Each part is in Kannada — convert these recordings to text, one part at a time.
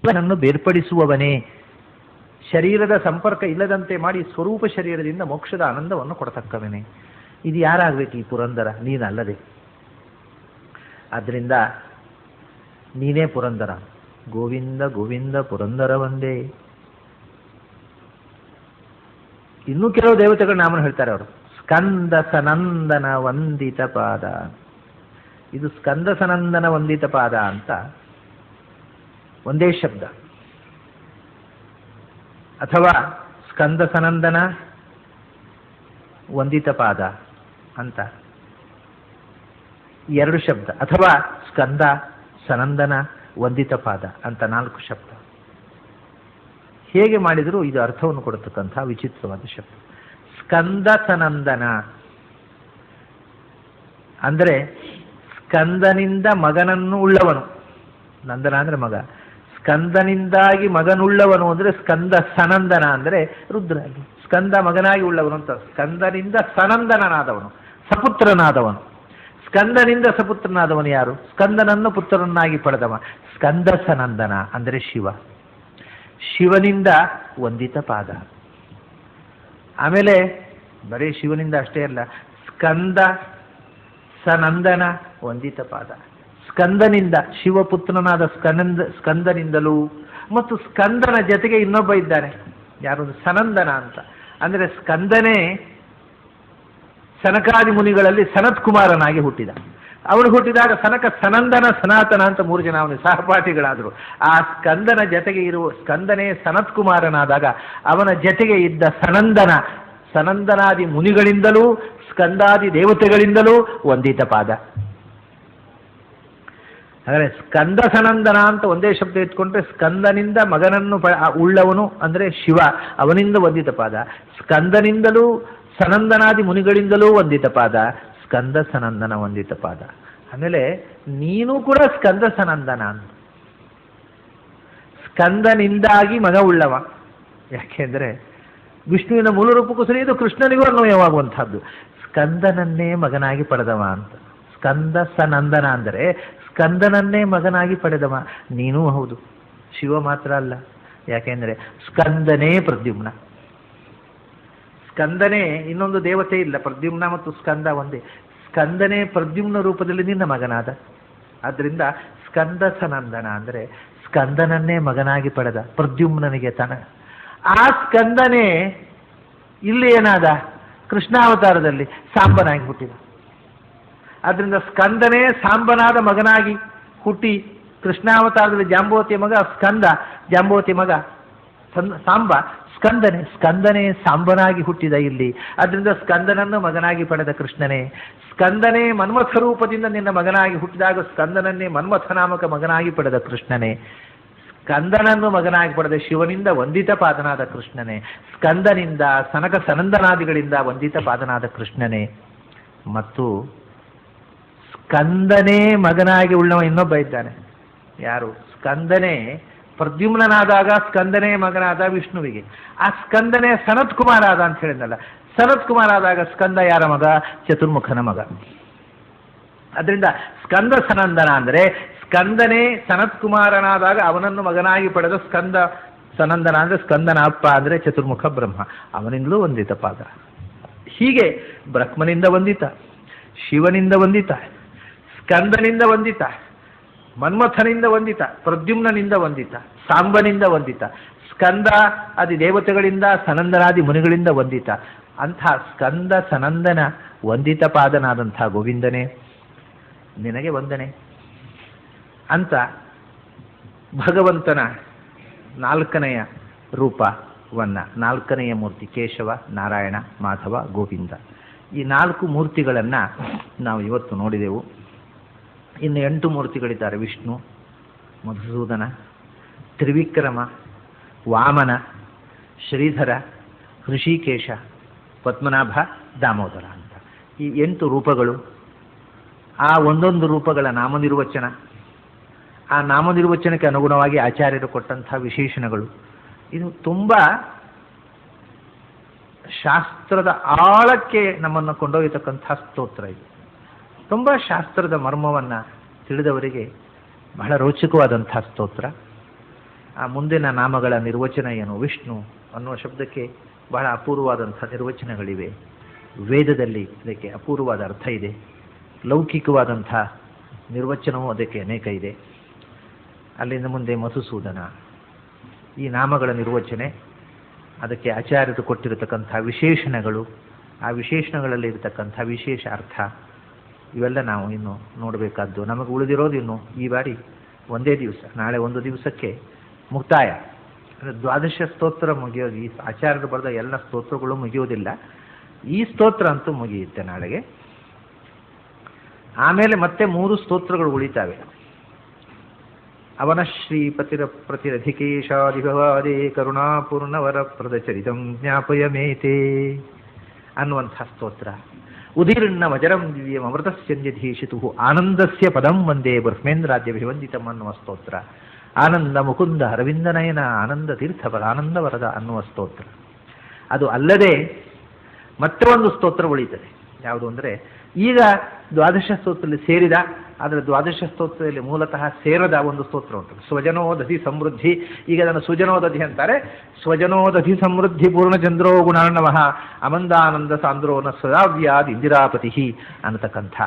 ನನ್ನನ್ನು ಬೇರ್ಪಡಿಸುವವನೇ, ಶರೀರದ ಸಂಪರ್ಕ ಇಲ್ಲದಂತೆ ಮಾಡಿ ಸ್ವರೂಪ ಶರೀರದಿಂದ ಮೋಕ್ಷದ ಆನಂದವನ್ನು ಕೊಡತಕ್ಕವನೇ. ಇದು ಯಾರಾಗಬೇಕು? ಈ ಪುರಂದರ, ನೀನಲ್ಲದೆ. ಆದ್ದರಿಂದ ನೀನೇ ಪುರಂದರ. ಗೋವಿಂದ ಗೋವಿಂದ ಪುರಂದರ ಒಂದೇ. ಇನ್ನೂ ಕೆಲವು ದೇವತೆಗಳ ನಾಮನ ಹೇಳ್ತಾರೆ ಅವರು. ಸ್ಕಂದ ಸನಂದನ ವಂದಿತ ಪಾದ. ಇದು ಸ್ಕಂದ ಸನಂದನ ವಂದಿತ ಪಾದ ಅಂತ ಒಂದೇ ಶಬ್ದ, ಅಥವಾ ಸ್ಕಂದ ಸನಂದನ ವಂದಿತ ಪಾದ ಅಂತ ಎರಡು ಶಬ್ದ, ಅಥವಾ ಸ್ಕಂದ ಸನಂದನ ವಂದಿತ ಪಾದ ಅಂತ 4 ಶಬ್ದ. ಹೇಗೆ ಮಾಡಿದರೂ ಇದು ಅರ್ಥವನ್ನು ಕೊಡತಕ್ಕಂಥ ವಿಚಿತ್ರವಾದ ಶಬ್ದ. ಸ್ಕಂದ ಸನಂದನ ಅಂದರೆ ಸ್ಕಂದನಿಂದ ಮಗನನ್ನು ಉಳ್ಳವನು. ನಂದನ ಅಂದರೆ ಮಗ. ಸ್ಕಂದನಿಂದಾಗಿ ಮಗನುಳ್ಳವನು ಅಂದರೆ ಸ್ಕಂದ ಸನಂದನ ಅಂದರೆ ರುದ್ರ. ಸ್ಕಂದ ಮಗನಾಗಿ ಉಳ್ಳವನು ಅಂತ. ಸ್ಕಂದನಿಂದ ಸನಂದನನಾದವನು, ಸಪುತ್ರನಾದವನು. ಸ್ಕಂದನಿಂದ ಸಪುತ್ರನಾದವನು ಯಾರು? ಸ್ಕಂದನನ್ನು ಪುತ್ರನನ್ನಾಗಿ ಪಡೆದವ. ಸ್ಕಂದ ಸನಂದನ ಅಂದರೆ ಶಿವ. ಶಿವನಿಂದ ವಂದಿತ ಪಾದ. ಆಮೇಲೆ ಬರೀ ಶಿವನಿಂದ ಅಷ್ಟೇ ಅಲ್ಲ, ಸ್ಕಂದ ಸನಂದನ ವಂದಿತ ಪಾದ. ಸ್ಕಂದನಿಂದ, ಶಿವಪುತ್ರನಾದ ಸ್ಕಂದನಿಂದಲೂ, ಮತ್ತು ಸ್ಕಂದನ ಜೊತೆಗೆ ಇನ್ನೊಬ್ಬ ಇದ್ದಾನೆ. ಯಾರು? ಸನಂದನ ಅಂತ. ಅಂದರೆ ಸ್ಕಂದನೇ ಸನಕಾದಿ ಮುನಿಗಳಲ್ಲಿ ಸನತ್ ಕುಮಾರನಾಗಿ ಹುಟ್ಟಿದ. ಅವನು ಹುಟ್ಟಿದಾಗ ಸನಕ, ಸನಂದನ, ಸನಾತನ ಅಂತ 3 ಜನ ಅವನು ಸಹಪಾಠಿಗಳಾದರು. ಆ ಸ್ಕಂದನ ಜೊತೆಗೆ ಇರುವ ಸ್ಕಂದನೇ ಸನತ್ ಕುಮಾರನಾದಾಗ ಅವನ ಜೊತೆಗೆ ಇದ್ದ ಸನಂದನ, ಸನಂದನಾದಿ ಮುನಿಗಳಿಂದಲೂ ಸ್ಕಂದಾದಿ ದೇವತೆಗಳಿಂದಲೂ ವಂದಿತ ಪಾದ. ಹಾಗಾದರೆ ಸ್ಕಂದ ಸನಂದನ ಅಂತ ಒಂದೇ ಶಬ್ದ ಇಟ್ಕೊಂಡ್ರೆ ಸ್ಕಂದನಿಂದ ಮಗನನ್ನು ಉಳ್ಳವನು ಅಂದರೆ ಶಿವ, ಅವನಿಂದ ವಂದಿತ ಪಾದ. ಸ್ಕಂದನಿಂದಲೂ ಸನಂದನಾದಿ ಮುನಿಗಳಿಂದಲೂ ವಂದಿತ ಪಾದ. ಸ್ಕಂದ ಸನಂದನ ವಂದಿತ ಪಾದ. ಆಮೇಲೆ ನೀನು ಕೂಡ ಸ್ಕಂದ ಸನಂದನ ಅಂತ. ಸ್ಕಂದನಿಂದಾಗಿ ಮಗ ಉಳ್ಳವ. ಯಾಕೆಂದರೆ ವಿಷ್ಣುವಿನ ಮೂಲ ರೂಪಕ್ಕೂ ಸರಿ, ಇದು ಕೃಷ್ಣನಿಗೂ ಅನ್ವಯವಾಗುವಂಥದ್ದು. ಸ್ಕಂದನನ್ನೇ ಮಗನಾಗಿ ಪಡೆದವ ಅಂತ. ಸ್ಕಂದ ಸನಂದನ ಅಂದರೆ ಸ್ಕಂದನನ್ನೇ ಮಗನಾಗಿ ಪಡೆದವ. ನೀನೂ ಹೌದು, ಶಿವ ಮಾತ್ರ ಅಲ್ಲ. ಯಾಕೆಂದರೆ ಸ್ಕಂದನೇ ಪ್ರದ್ಯುಮ್ನ. ಸ್ಕಂದನೇ, ಇನ್ನೊಂದು ದೇವತೆ ಇಲ್ಲ. ಪ್ರದ್ಯುಮ್ನ ಮತ್ತು ಸ್ಕಂದ ಒಂದೇ. ಸ್ಕಂದನೇ ಪ್ರದ್ಯುಮ್ನ ರೂಪದಲ್ಲಿ ನಿನ್ನ ಮಗನಾದ. ಆದ್ದರಿಂದ ಸ್ಕಂದ ಸನಂದನ ಅಂದರೆ ಸ್ಕಂದನನ್ನೇ ಮಗನಾಗಿ ಪಡೆದ ಪ್ರದ್ಯುಮ್ನನಿಗೆ ತನ. ಆ ಸ್ಕಂದನೇ ಇಲ್ಲಿ ಏನಾದ? ಕೃಷ್ಣಾವತಾರದಲ್ಲಿ ಸಾಂಬನಾಗಿ ಹುಟ್ಟಿದ. ಆದ್ದರಿಂದ ಸ್ಕಂದನೇ ಸಾಂಬನಾದ ಮಗನಾಗಿ ಹುಟ್ಟಿ ಕೃಷ್ಣಾವತಾರದಲ್ಲಿ ಜಾಂಬವತಿಯ ಮಗ ಸ್ಕಂದ, ಜಾಂಬವತಿ ಮಗ ಸಾಂಬ. ಸ್ಕಂದನೇ ಸಾಂಬನಾಗಿ ಹುಟ್ಟಿದ ಇಲ್ಲಿ. ಅದರಿಂದ ಸ್ಕಂದನನ್ನು ಮಗನಾಗಿ ಪಡೆದ ಕೃಷ್ಣನೇ. ಸ್ಕಂದನೇ ಮನ್ಮಥ ರೂಪದಿಂದ ನಿನ್ನ ಮಗನಾಗಿ ಹುಟ್ಟಿದಾಗ ಸ್ಕಂದನನ್ನೇ ಮನ್ಮಥ ನಾಮಕ ಮಗನಾಗಿ ಪಡೆದ ಕೃಷ್ಣನೇ. ಸ್ಕಂದನನ್ನು ಮಗನಾಗಿ ಪಡೆದ ಶಿವನಿಂದ ವಂದಿತ ಪಾದನಾದ ಕೃಷ್ಣನೇ. ಸ್ಕಂದನಿಂದ ಸನಕ ಸನಂದನಾದಿಗಳಿಂದ ವಂದಿತ ಪಾದನಾದ ಕೃಷ್ಣನೇ. ಮತ್ತು ಸ್ಕಂದನೇ ಮಗನಾಗಿ ಉಳ್ಳವ ಇನ್ನೊಬ್ಬ ಇದ್ದಾನೆ. ಯಾರು? ಸ್ಕಂದನೇ ಪ್ರದ್ಯುಮ್ನಾದಾಗ ಸ್ಕಂದನೇ ಮಗನಾದ ವಿಷ್ಣುವಿಗೆ. ಆ ಸ್ಕಂದನೇ ಸನತ್ ಕುಮಾರ ಆದ ಅಂತ ಹೇಳಿದ್ನಲ್ಲ. ಸನತ್ ಕುಮಾರ ಆದಾಗ ಸ್ಕಂದ ಯಾರ ಮಗ? ಚತುರ್ಮುಖನ ಮಗ. ಅದರಿಂದ ಸ್ಕಂದ ಸನಂದನ ಅಂದರೆ ಸ್ಕಂದನೇ ಸನತ್ ಕುಮಾರನಾದಾಗ ಅವನನ್ನು ಮಗನಾಗಿ ಪಡೆದ ಸ್ಕಂದ ಸನಂದನ ಅಂದರೆ ಸ್ಕಂದನ ಅಪ್ಪ ಅಂದರೆ ಚತುರ್ಮುಖ ಬ್ರಹ್ಮ, ಅವನಿಂದಲೂ ವಂದಿತ ಪಾದ. ಹೀಗೆ ಬ್ರಹ್ಮನಿಂದ ವಂದಿತ, ಶಿವನಿಂದ ವಂದಿತ, ಸ್ಕಂದನಿಂದ ವಂದಿತ, ಮನ್ಮಥನಿಂದ ವಂದಿತ, ಪ್ರದ್ಯುಮ್ನನಿಂದ ವಂದಿತ, ಸಾಂಬನಿಂದ ವಂದಿತ, ಸ್ಕಂದ ಆದಿ ದೇವತೆಗಳಿಂದ, ಸನಂದನಾದಿ ಮುನಿಗಳಿಂದ ವಂದಿತ. ಅಂಥ ಸ್ಕಂದ ಸನಂದನ ವಂದಿತ ಪಾದನಾದಂಥ ಗೋವಿಂದನೇ ನಿನಗೆ ವಂದನೆ ಅಂತ ಭಗವಂತನ 4ನೆಯ ರೂಪವನ್ನು, 4ನೆಯ ಮೂರ್ತಿ ಕೇಶವ, ನಾರಾಯಣ, ಮಾಧವ, ಗೋವಿಂದ, ಈ 4 ಮೂರ್ತಿಗಳನ್ನು ನಾವು ಇವತ್ತು ನೋಡಿದೆವು. ಇನ್ನು 8 ಮೂರ್ತಿಗಳಿದ್ದಾರೆ. ವಿಷ್ಣು, ಮಧುಸೂದನ, ತ್ರಿವಿಕ್ರಮ, ವಾಮನ, ಶ್ರೀಧರ, ಋಷಿಕೇಶ, ಪದ್ಮನಾಭ, ದಾಮೋದರ ಅಂತ ಈ 8 ರೂಪಗಳು. ಆ ಒಂದೊಂದು ರೂಪಗಳ ನಾಮನಿರ್ವಚನ, ಆ ನಾಮನಿರ್ವಚನಕ್ಕೆ ಅನುಗುಣವಾಗಿ ಆಚಾರ್ಯರು ಕೊಟ್ಟಂಥ ವಿಶೇಷಣಗಳು, ಇದು ತುಂಬ ಶಾಸ್ತ್ರದ ಆಳಕ್ಕೆ ನಮ್ಮನ್ನು ಕೊಂಡೊಯ್ಯತಕ್ಕಂಥ ಸ್ತೋತ್ರ. ಇದು ತುಂಬ ಶಾಸ್ತ್ರದ ಮರ್ಮವನ್ನು ತಿಳಿದವರಿಗೆ ಬಹಳ ರೋಚಕವಾದಂಥ ಸ್ತೋತ್ರ. ಆ ಮುಂದಿನ ನಾಮಗಳ ನಿರ್ವಚನ ಏನು? ವಿಷ್ಣು ಅನ್ನುವ ಶಬ್ದಕ್ಕೆ ಬಹಳ ಅಪೂರ್ವವಾದಂಥ ನಿರ್ವಚನಗಳಿವೆ. ವೇದದಲ್ಲಿ ಅದಕ್ಕೆ ಅಪೂರ್ವವಾದ ಅರ್ಥ ಇದೆ. ಲೌಕಿಕವಾದಂಥ ನಿರ್ವಚನವೂ ಅದಕ್ಕೆ ಅನೇಕ ಇದೆ. ಅಲ್ಲಿಂದ ಮುಂದೆ ಮಧುಸೂದನ. ಈ ನಾಮಗಳ ನಿರ್ವಚನೆ, ಅದಕ್ಕೆ ಆಚಾರ್ಯರು ಕೊಟ್ಟಿರತಕ್ಕಂಥ ವಿಶೇಷಣಗಳು, ಆ ವಿಶೇಷಣಗಳಲ್ಲಿ ಇರತಕ್ಕಂಥ ವಿಶೇಷ ಅರ್ಥ, ಇವೆಲ್ಲ ನಾವು ಇನ್ನು ನೋಡಬೇಕಾದ್ದು. ನಮಗೆ ಉಳಿದಿರೋದು ಇನ್ನು ಈ ಬಾರಿ ಒಂದೇ ದಿವಸ, ನಾಳೆ ಒಂದು ದಿವಸಕ್ಕೆ ಮುಕ್ತಾಯ. ಅಂದರೆ ದ್ವಾದಶ ಸ್ತೋತ್ರ ಮುಗಿಯೋದು. ಈ ಆಚಾರ್ಯರು ಬರೆದ ಎಲ್ಲ ಸ್ತೋತ್ರಗಳು ಮುಗಿಯೋದಿಲ್ಲ, ಈ ಸ್ತೋತ್ರ ಅಂತೂ ಮುಗಿಯುತ್ತೆ ನಾಳೆಗೆ. ಆಮೇಲೆ ಮತ್ತೆ 3 ಸ್ತೋತ್ರಗಳು ಉಳಿತಾವೆ. ಅವನ ಶ್ರೀಪತಿರ ಪ್ರತಿರಧಿಕೇಶಾದಿಭವಾದೇ ಕರುಣಾಪೂರ್ಣವರ ಪ್ರದಚರಿತಂ ಜ್ಞಾಪಯ ಮೇತೆ ಅನ್ನುವಂಥ ಸ್ತೋತ್ರ. ಉದೀರ್ಣ ವಜರಂ ದಿವ್ಯಂ ಅಮೃತಸ್ಯಂಧ್ಯಧೀಶಿತು ಆನಂದಸ್ಯ ಪದಂ ವಂದೇ ಬ್ರಹ್ಮೇಂದ್ರಾದ್ಯಭಿವಂದಿತಂ ಅನ್ನುವ ಸ್ತೋತ್ರ. ಆನಂದ ಮುಕುಂದ ಅರವಿಂದನಯನ ಆನಂದ ತೀರ್ಥಫಲ ಆನಂದವರದ ಅನ್ನುವ ಸ್ತೋತ್ರ. ಅದು ಅಲ್ಲದೆ ಮತ್ತೆ ಒಂದು ಸ್ತೋತ್ರ ಉಳಿತದೆ. ಯಾವುದು ಅಂದರೆ ಈಗ ದ್ವಾದಶ ಸ್ತೋತ್ರದಲ್ಲಿ ಸೇರಿದ, ಆದರೆ ದ್ವಾದಶ ಸ್ತೋತ್ರದಲ್ಲಿ ಮೂಲತಃ ಸೇರದ ಒಂದು ಸ್ತೋತ್ರ ಉಂಟು, ಸ್ವಜನೋದಧಿ ಸಮೃದ್ಧಿ. ಈಗ ಅದನ್ನು ಸುಜನೋದಧಿ ಅಂತಾರೆ. ಸ್ವಜನೋದಧಿ ಸಮೃದ್ಧಿ ಪೂರ್ಣಚಂದ್ರೋ ಗುಣಾರ್ಣವಃ ಅಮಂದಾನಂದ ಸಾಂದ್ರೋನ ಸದಾವ್ಯಾದ್ ಇಂದಿರಾಪತಿ ಅನ್ನತಕ್ಕಂಥ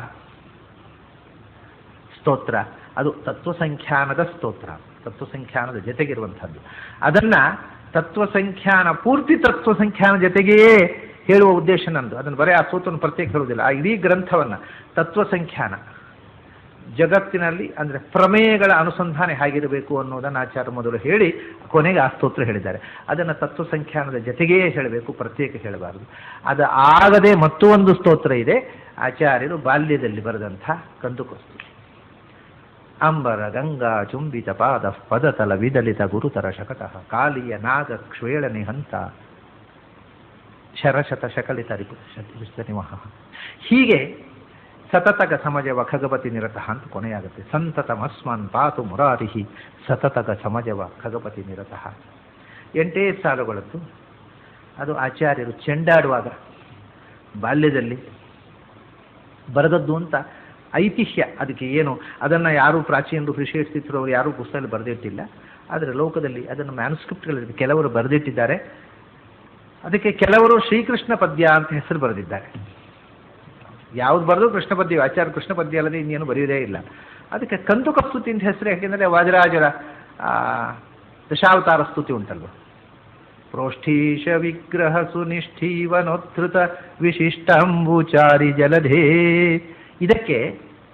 ಸ್ತೋತ್ರ. ಅದು ತತ್ವಸಂಖ್ಯಾನದ ಸ್ತೋತ್ರ, ತತ್ವಸಂಖ್ಯಾನದ ಜೊತೆಗಿರುವಂಥದ್ದು. ಅದನ್ನು ತತ್ವಸಂಖ್ಯಾನ, ಪೂರ್ತಿ ತತ್ವಸಂಖ್ಯಾನ ಜೊತೆಗೆಯೇ ಹೇಳುವ ಉದ್ದೇಶ ನಂದು. ಅದನ್ನು ಬರೀ ಆ ಸ್ತೋತ್ರವನ್ನು ಪ್ರತ್ಯೇಕ ಹೇಳುವುದಿಲ್ಲ. ಆ ಇಡೀ ಗ್ರಂಥವನ್ನು ತತ್ವಸಂಖ್ಯಾನ, ಜಗತ್ತಿನಲ್ಲಿ ಅಂದರೆ ಪ್ರಮೇಯಗಳ ಅನುಸಂಧಾನ ಹೇಗಿರಬೇಕು ಅನ್ನೋದನ್ನು ಆಚಾರ್ಯ ಮೊದಲು ಹೇಳಿ ಕೊನೆಗೆ ಆ ಸ್ತೋತ್ರ ಹೇಳಿದ್ದಾರೆ. ಅದನ್ನು ತತ್ವಸಂಖ್ಯಾನದ ಜೊತೆಗೇ ಹೇಳಬೇಕು, ಪ್ರತ್ಯೇಕ ಹೇಳಬಾರದು. ಅದು ಆಗದೆ ಮತ್ತೊಂದು ಸ್ತೋತ್ರ ಇದೆ, ಆಚಾರ್ಯರು ಬಾಲ್ಯದಲ್ಲಿ ಬರೆದಂಥ ಕಂದುಕಸ್ತುತಿ. ಅಂಬರ ಗಂಗಾ ಚುಂಬಿತ ಪಾದ ಪದತಲ ವಿದಲಿತ ಗುರುತರ ಶಕಟಃ ಕಾಲಿಯ ನಾಗ ಕ್ಷೇಳ ನಿಹಂತ ಶರಶತ ಶಕಲಿತ ನಿವಹ. ಹೀಗೆ ಸತತಗ ಸಮಜವ ಖಗಪತಿ ನಿರತಃ ಅಂತ ಕೊನೆಯಾಗುತ್ತೆ. ಸಂತತಮಸ್ಮಾನ್ ಪಾತು ಮುರಾರಿಹಿ ಸತತಗ ಸಮಜವ ಖಗಪತಿ ನಿರತಃ. 8 ಸಾಲುಗಳದ್ದು. ಅದು ಆಚಾರ್ಯರು ಚೆಂಡಾಡುವಾಗ ಬಾಲ್ಯದಲ್ಲಿ ಬರೆದದ್ದು ಅಂತ ಐತಿಹ್ಯ. ಅದಕ್ಕೆ ಏನು, ಅದನ್ನು ಯಾರೂ ಪ್ರಾಚೀನರು ಋಷಿಸ್ಥಿತರು ಅವರು ಯಾರೂ ಪುಸ್ತಕದಲ್ಲಿ ಬರೆದಿಟ್ಟಿಲ್ಲ. ಆದರೆ ಲೋಕದಲ್ಲಿ ಅದನ್ನು ಮ್ಯಾನುಸ್ಕ್ರಿಪ್ಟ್ಗಳಲ್ಲಿ ಕೆಲವರು ಬರೆದಿಟ್ಟಿದ್ದಾರೆ. ಅದಕ್ಕೆ ಕೆಲವರು ಶ್ರೀಕೃಷ್ಣ ಪದ್ಯ ಅಂತ ಹೆಸರು ಬರೆದಿದ್ದಾರೆ. ಯಾವ್ದು ಬರೆದು ಕೃಷ್ಣ ಪದ್ಯ, ಆಚಾರ್ಯ ಕೃಷ್ಣ ಪದ್ಯ ಅಲ್ಲದೆ ಇನ್ನೇನು ಬರೆಯುವುದೇ ಇಲ್ಲ. ಅದಕ್ಕೆ ಕಂದುಕಸ್ತುತಿ ಅಂತ ಹೆಸರು. ಯಾಕೆಂದರೆ ವಾಜರಾಜರ ದಶಾವತಾರ ಸ್ತುತಿ ಉಂಟಲ್ವ, ಪ್ರೋಷ್ಠೀಶ ವಿಗ್ರಹ ಸುನಿಷ್ಠೀವನೋತ್ಥೃತ ವಿಶಿಷ್ಟಾಂಬುಚಾರಿ ಜಲಧೇ, ಇದಕ್ಕೆ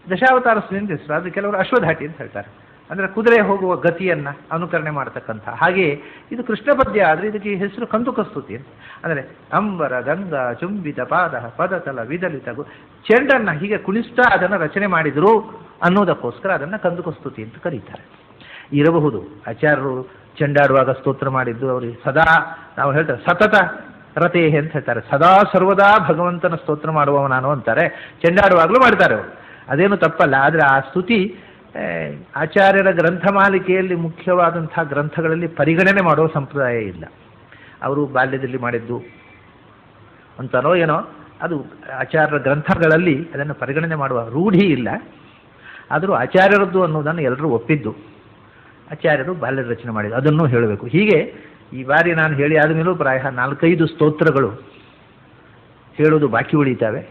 ದಶಾವತಾರ ಸ್ತುತಿ ಅಂತ ಹೆಸರು. ಅದು ಕೆಲವರು ಅಶ್ವಧಾಟಿ ಅಂತ ಹೇಳ್ತಾರೆ, ಅಂದರೆ ಕುದುರೆ ಹೋಗುವ ಗತಿಯನ್ನು ಅನುಕರಣೆ ಮಾಡತಕ್ಕಂಥ. ಹಾಗೆಯೇ ಇದು ಕೃಷ್ಣ ಪದ್ಯ ಆದರೆ ಇದಕ್ಕೆ ಹೆಸರು ಕಂದುಕಸ್ತುತಿ ಅಂತ. ಅಂದರೆ ಅಂಬರ ಗಂಗಾ ಚುಂಬಿತ ಪಾದ ಪದತಲ ವಿದಲಿತ ಚೆಂಡನ್ನು ಹೀಗೆ ಕುಣಿಸ್ತಾ ಅದನ್ನು ರಚನೆ ಮಾಡಿದರು ಅನ್ನೋದಕ್ಕೋಸ್ಕರ ಅದನ್ನು ಕಂದುಕಸ್ತುತಿ ಅಂತ ಕರೀತಾರೆ. ಇರಬಹುದು ಆಚಾರ್ಯರು ಚೆಂಡಾಡುವಾಗ ಸ್ತೋತ್ರ ಮಾಡಿದ್ದು ಅವರಿಗೆ ಸದಾ, ನಾವು ಹೇಳ್ತಾರೆ ಸತತ ರತೇಹೆ ಅಂತ ಹೇಳ್ತಾರೆ, ಸದಾ ಸರ್ವದಾ ಭಗವಂತನ ಸ್ತೋತ್ರ ಮಾಡುವವ ನಾನು ಅಂತಾರೆ. ಚೆಂಡಾಡುವಾಗಲೂ ಮಾಡ್ತಾರೆ ಅವರು, ಅದೇನು ತಪ್ಪಲ್ಲ. ಆದರೆ ಆ ಸ್ತುತಿ ಆಚಾರ್ಯರ ಗ್ರಂಥಮಾಲಿಕೆಯಲ್ಲಿ ಮುಖ್ಯವಾದಂಥ ಗ್ರಂಥಗಳಲ್ಲಿ ಪರಿಗಣನೆ ಮಾಡುವ ಸಂಪ್ರದಾಯ ಇಲ್ಲ. ಅವರು ಬಾಲ್ಯದಲ್ಲಿ ಮಾಡಿದ್ದು ಅಂತನೋ ಏನೋ, ಅದು ಆಚಾರ್ಯರ ಗ್ರಂಥಗಳಲ್ಲಿ ಅದನ್ನು ಪರಿಗಣನೆ ಮಾಡುವ ರೂಢಿ ಇಲ್ಲ. ಆದರೂ ಆಚಾರ್ಯರದ್ದು ಅನ್ನೋದನ್ನು ಎಲ್ಲರೂ ಒಪ್ಪಿದ್ದು. ಆಚಾರ್ಯರು ಬಾಲ್ಯದ ರಚನೆ ಮಾಡಿದ್ದು ಅದನ್ನು ಹೇಳಬೇಕು. ಹೀಗೆ ಈ ಬಾರಿ ನಾನು ಹೇಳಿ ಆದಮೇಲೂ ಪ್ರಾಯ 4-5 ಸ್ತೋತ್ರಗಳು ಹೇಳೋದು ಬಾಕಿ ಉಳಿತಾವೆ.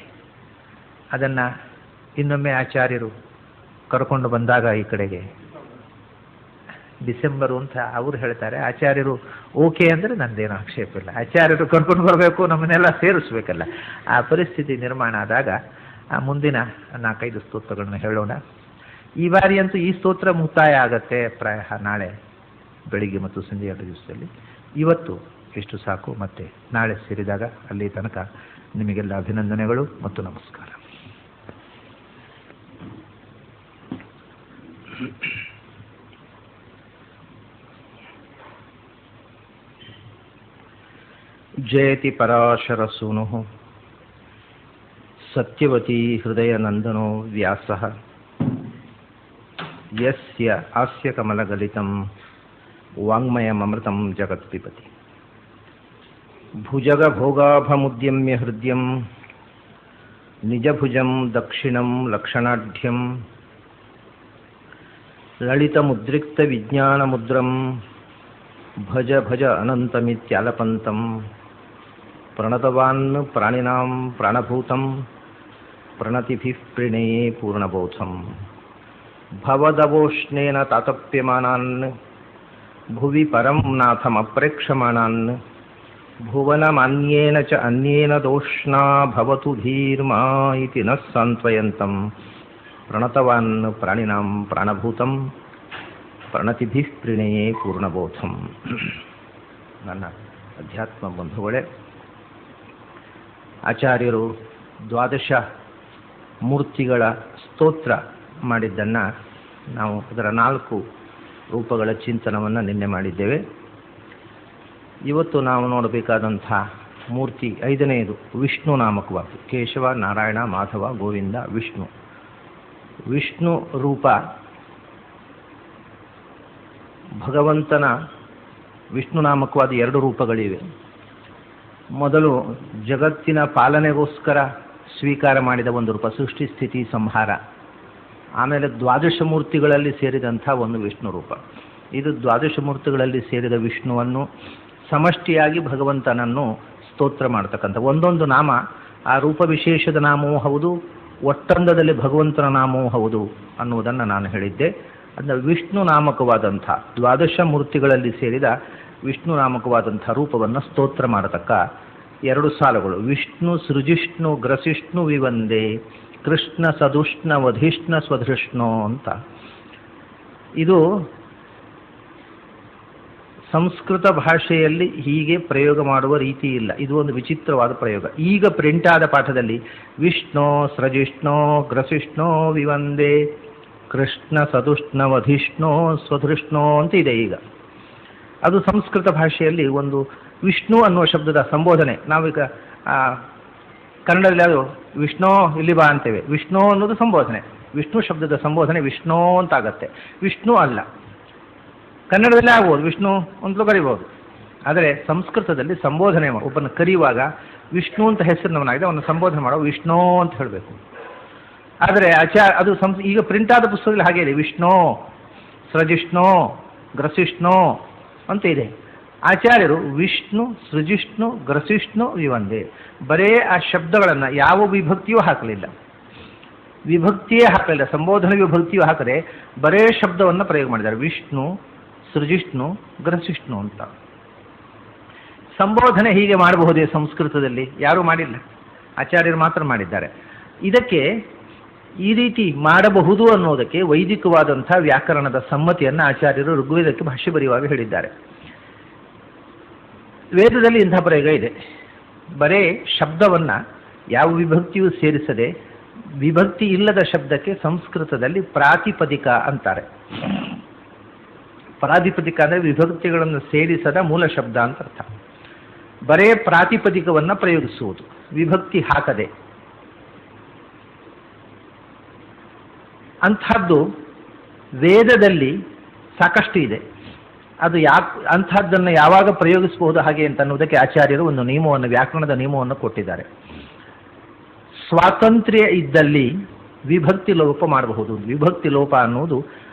ಅದನ್ನು ಇನ್ನೊಮ್ಮೆ ಆಚಾರ್ಯರು ಕರ್ಕೊಂಡು ಬಂದಾಗ ಈ ಕಡೆಗೆ ಡಿಸೆಂಬರು ಅಂತ ಅವರು ಹೇಳ್ತಾರೆ. ಆಚಾರ್ಯರು ಓಕೆ ಅಂದರೆ ನಂದೇನೋ ಆಕ್ಷೇಪ ಇಲ್ಲ. ಆಚಾರ್ಯರು ಕರ್ಕೊಂಡು ಬರಬೇಕು, ನಮ್ಮನ್ನೆಲ್ಲ ಸೇರಿಸ್ಬೇಕಲ್ಲ. ಆ ಪರಿಸ್ಥಿತಿ ನಿರ್ಮಾಣ ಆದಾಗ ಆ ಮುಂದಿನ 4-5 ಸ್ತೋತ್ರಗಳನ್ನ ಹೇಳೋಣ. ಈ ಬಾರಿ ಅಂತೂ ಈ ಸ್ತೋತ್ರ ಮುಕ್ತಾಯ ಆಗತ್ತೆ ಪ್ರಾಯ ನಾಳೆ ಬೆಳಿಗ್ಗೆ ಮತ್ತು ಸಂಜೆ 2 ದಿವಸದಲ್ಲಿ. ಇವತ್ತು ಇಷ್ಟು ಸಾಕು, ಮತ್ತೆ ನಾಳೆ ಸೇರಿದಾಗ ಅಲ್ಲಿ ತನಕ ನಿಮಗೆಲ್ಲ ಅಭಿನಂದನೆಗಳು ಮತ್ತು ನಮಸ್ಕಾರ. ಜಯತಿ ಪರಾಶರ ಸೂನು ಸತ್ಯವತಿ ಹೃದಯನಂದನೋ ವ್ಯಾಸಃ ಯಸ್ಯ ಹಾಸ್ಯ ಕಮಲಗಲಿತಂ ವಾಂಗ್ಮಯಮೃತಂ ಜಗತ್ಪಿಬತಿ ಭುಜಗ ಭೋಗಾಭಮುದ್ಯಮ್ಯ ಹೃದಯಂ ನಿಜಭುಜಂ ದಕ್ಷಿಣಂ ಲಕ್ಷಣಾಢ್ಯಂ ಲಲಿತಮುದ್ರಿಕ್ತ ವಿಜ್ಞಾನಮುದ್ರಂ ಭಜ ಭಜ ಅನಂತಮಿತ್ಯಾಲಪಂತಂ ಪ್ರಣತವಾನ್ ಪ್ರಾಣಿನಾಂ ಪ್ರಾಣಭೂತಂ ಪ್ರಣತಿಭಿಃ ಪ್ರಣಯೇ ಪೂರ್ಣಬೋಧಂ ಭವದವೋಷ್ಣೇನ ತಾತಪ್ಯಮಾನಾನ್ ಭುವಿ ಪರಂ ನಾಥಮಪ್ರೇಕ್ಷಮಾಣಾನ್ ಭುವನಮನ್ಯೇನ ಚ ಅನ್ಯೇನ ದೋಷ್ಣಾ ಭವತು ಧೀರ್ಮಾ ಇತಿ ನ ಸಾಂತ್ವಯಂತಂ ಪ್ರಣತವಾನ್ ಪ್ರಾಣಿನಾಂ ಪ್ರಾಣಭೂತಂ ಪ್ರಣತಿಭಿಃ ಪ್ರಣಯೇ ಪೂರ್ಣಬೋಧಂ. ನನ್ನ ಅಧ್ಯಾತ್ಮ ಬಂಧುಗಳೇ, ಆಚಾರ್ಯರು ದ್ವಾದಶ ಮೂರ್ತಿಗಳ ಸ್ತೋತ್ರ ಮಾಡಿದ್ದನ್ನು ನಾವು ಅದರ 4 ರೂಪಗಳ ಚಿಂತನವನ್ನು ನಿನ್ನೆ ಮಾಡಿದ್ದೇವೆ. ಇವತ್ತು ನಾವು ನೋಡಬೇಕಾದಂಥ ಮೂರ್ತಿ 5ನೇದು ವಿಷ್ಣು ನಾಮಕವಾದ ಕೇಶವ, ನಾರಾಯಣ, ಮಾಧವ, ಗೋವಿಂದ, ವಿಷ್ಣು. ವಿಷ್ಣು ರೂಪ ಭಗವಂತನ ವಿಷ್ಣು ನಾಮಕವಾದ 2 ರೂಪಗಳಿವೆ. ಮೊದಲು ಜಗತ್ತಿನ ಪಾಲನೆಗೋಸ್ಕರ ಸ್ವೀಕಾರ ಮಾಡಿದ ಒಂದು ರೂಪ ಸೃಷ್ಟಿ ಸ್ಥಿತಿ ಸಂಹಾರ. ಆಮೇಲೆ ದ್ವಾದಶ ಮೂರ್ತಿಗಳಲ್ಲಿ ಸೇರಿದಂಥ ಒಂದು ವಿಷ್ಣು ರೂಪ. ಇದು ದ್ವಾದಶ ಮೂರ್ತಿಗಳಲ್ಲಿ ಸೇರಿದ ವಿಷ್ಣುವನ್ನು ಸಮಷ್ಟಿಯಾಗಿ ಭಗವಂತನನ್ನು ಸ್ತೋತ್ರ ಮಾಡ್ತಕ್ಕಂಥ ಒಂದೊಂದು ನಾಮ ಆ ರೂಪ ವಿಶೇಷದ ನಾಮವೂ ಹೌದು, ಒಟ್ಟಂದದಲ್ಲಿ ಭಗವಂತನ ನಾಮವೂ ಹೌದು ಅನ್ನುವುದನ್ನು ನಾನು ಹೇಳಿದ್ದೆ. ಅದನ್ನು ವಿಷ್ಣು ನಾಮಕವಾದಂಥ ದ್ವಾದಶ ಮೂರ್ತಿಗಳಲ್ಲಿ ಸೇರಿದ ವಿಷ್ಣು ನಾಮಕವಾದಂಥ ರೂಪವನ್ನು ಸ್ತೋತ್ರ ಮಾಡತಕ್ಕ 2 ಸಾಲುಗಳು. ವಿಷ್ಣು ಸೃಜಿಷ್ಣು ಗ್ರಸಿಷ್ಣು ವಿವಂದೇ ಕೃಷ್ಣ ಸದುಷ್ಣ ವಧಿಷ್ಣ ಸ್ವಧೃಷ್ಣೋ ಅಂತ. ಇದು ಸಂಸ್ಕೃತ ಭಾಷೆಯಲ್ಲಿ ಹೀಗೆ ಪ್ರಯೋಗ ಮಾಡುವ ರೀತಿ ಇಲ್ಲ. ಇದು ಒಂದು ವಿಚಿತ್ರವಾದ ಪ್ರಯೋಗ. ಈಗ ಪ್ರಿಂಟ್ ಆದ ಪಾಠದಲ್ಲಿ ವಿಷ್ಣು ಸೃಜಿಷ್ಣೋ ಗ್ರಸಿಷ್ಣೋ ವಿವಂದೇ ಕೃಷ್ಣ ಸದುಷ್ಣ ವಧಿಷ್ಣೋ ಸ್ವಧೃಷ್ಣೋ ಅಂತ ಇದೆ. ಈಗ ಅದು ಸಂಸ್ಕೃತ ಭಾಷೆಯಲ್ಲಿ ಒಂದು ವಿಷ್ಣು ಅನ್ನುವ ಶಬ್ದದ ಸಂಬೋಧನೆ. ನಾವೀಗ ಕನ್ನಡದಲ್ಲಿ ಅದು ವಿಷ್ಣು ಇಲ್ಲಿ ಬಾ ಅಂತೇವೆ. ವಿಷ್ಣು ಅನ್ನೋದು ಸಂಬೋಧನೆ, ವಿಷ್ಣು ಶಬ್ದದ ಸಂಬೋಧನೆ ವಿಷ್ಣು ಅಂತಾಗತ್ತೆ. ವಿಷ್ಣು ಅಲ್ಲ, ಕನ್ನಡದಲ್ಲಿ ಆಗ್ಬೋದು, ವಿಷ್ಣು ಅಂತಲೂ ಕರಿಬೋದು. ಆದರೆ ಸಂಸ್ಕೃತದಲ್ಲಿ ಸಂಬೋಧನೆ ಒಬ್ಬನ ಕರೆಯುವಾಗ ವಿಷ್ಣು ಅಂತ ಹೆಸರಿನವನಾಗಿದೆ, ಅವನ ಸಂಬೋಧನೆ ಮಾಡೋ ವಿಷ್ಣು ಅಂತ ಹೇಳಬೇಕು. ಆದರೆ ಅದು ಈಗ ಪ್ರಿಂಟ್ ಆದ ಪುಸ್ತಕದಲ್ಲಿ ಹಾಗೆ ಇದೆ, ವಿಷ್ಣು ಸೃಜಿಷ್ಣು ಗ್ರಸಿಷ್ಣು ಅಂತ ಇದೆ. ಆಚಾರ್ಯರು ವಿಷ್ಣು ಸೃಜಿಷ್ಣು ಗ್ರಸಿಷ್ಣು ವಿವಂದೇ ಬರೇ ಆ ಶಬ್ದಗಳನ್ನು ಯಾವ ವಿಭಕ್ತಿಯೂ ಹಾಕಲಿಲ್ಲ, ವಿಭಕ್ತಿಯೇ ಹಾಕಲಿಲ್ಲ, ಸಂಬೋಧನೆ ವಿಭಕ್ತಿಯೂ ಹಾಕದೆ ಬರೇ ಶಬ್ದವನ್ನು ಪ್ರಯೋಗ ಮಾಡಿದ್ದಾರೆ. ವಿಷ್ಣು ಸೃಜಿಷ್ಣು ಗ್ರಸಿಷ್ಣು ಅಂತ. ಸಂಬೋಧನೆ ಹೀಗೆ ಮಾಡಬಹುದೇ ಸಂಸ್ಕೃತದಲ್ಲಿ? ಯಾರೂ ಮಾಡಿಲ್ಲ, ಆಚಾರ್ಯರು ಮಾತ್ರ ಮಾಡಿದ್ದಾರೆ. ಇದಕ್ಕೆ ಈ ರೀತಿ ಮಾಡಬಹುದು ಅನ್ನೋದಕ್ಕೆ ವೈದಿಕವಾದಂಥ ವ್ಯಾಕರಣದ ಸಮ್ಮತಿಯನ್ನು ಆಚಾರ್ಯರು ಋಗ್ವೇದಕ್ಕೆ ಭಾಷ್ಯ ಬರೆಯುವಾಗ ಹೇಳಿದ್ದಾರೆ. ವೇದದಲ್ಲಿ ಇಂಥ ಪ್ರಯೋಗ ಇದೆ. ಬರೇ ಶಬ್ದವನ್ನು ಯಾವ ವಿಭಕ್ತಿಯೂ ಸೇರಿಸದೆ ವಿಭಕ್ತಿ ಇಲ್ಲದ ಶಬ್ದಕ್ಕೆ ಸಂಸ್ಕೃತದಲ್ಲಿ ಪ್ರಾತಿಪದಿಕ ಅಂತಾರೆ. ಪ್ರಾತಿಪದಿಕ ಅಂದರೆ ವಿಭಕ್ತಿಗಳನ್ನು ಸೇರಿಸದ ಮೂಲ ಶಬ್ದ ಅಂತ ಅರ್ಥ. ಬರೇ ಪ್ರಾತಿಪದಿಕವನ್ನು ಪ್ರಯೋಗಿಸುವುದು, ವಿಭಕ್ತಿ ಹಾಕದೆ. ಅಂಥದ್ದು ವೇದದಲ್ಲಿ ಸಾಕಷ್ಟು ಇದೆ. ಅದು ಅಂಥದ್ದನ್ನು ಯಾವಾಗ ಪ್ರಯೋಗಿಸಬಹುದು ಹಾಗೆ ಅಂತ ಅನ್ನೋದಕ್ಕೆ ಆಚಾರ್ಯರು ಒಂದು ನಿಯಮವನ್ನು, ವ್ಯಾಕರಣದ ನಿಯಮವನ್ನು ಕೊಟ್ಟಿದ್ದಾರೆ. ಸ್ವಾತಂತ್ರ್ಯ ಇದ್ದಲ್ಲಿ ವಿಭಕ್ತಿ ಲೋಪ ಮಾಡಬಹುದು. ವಿಭಕ್ತಿ ಲೋಪ ಅನ್ನೋದು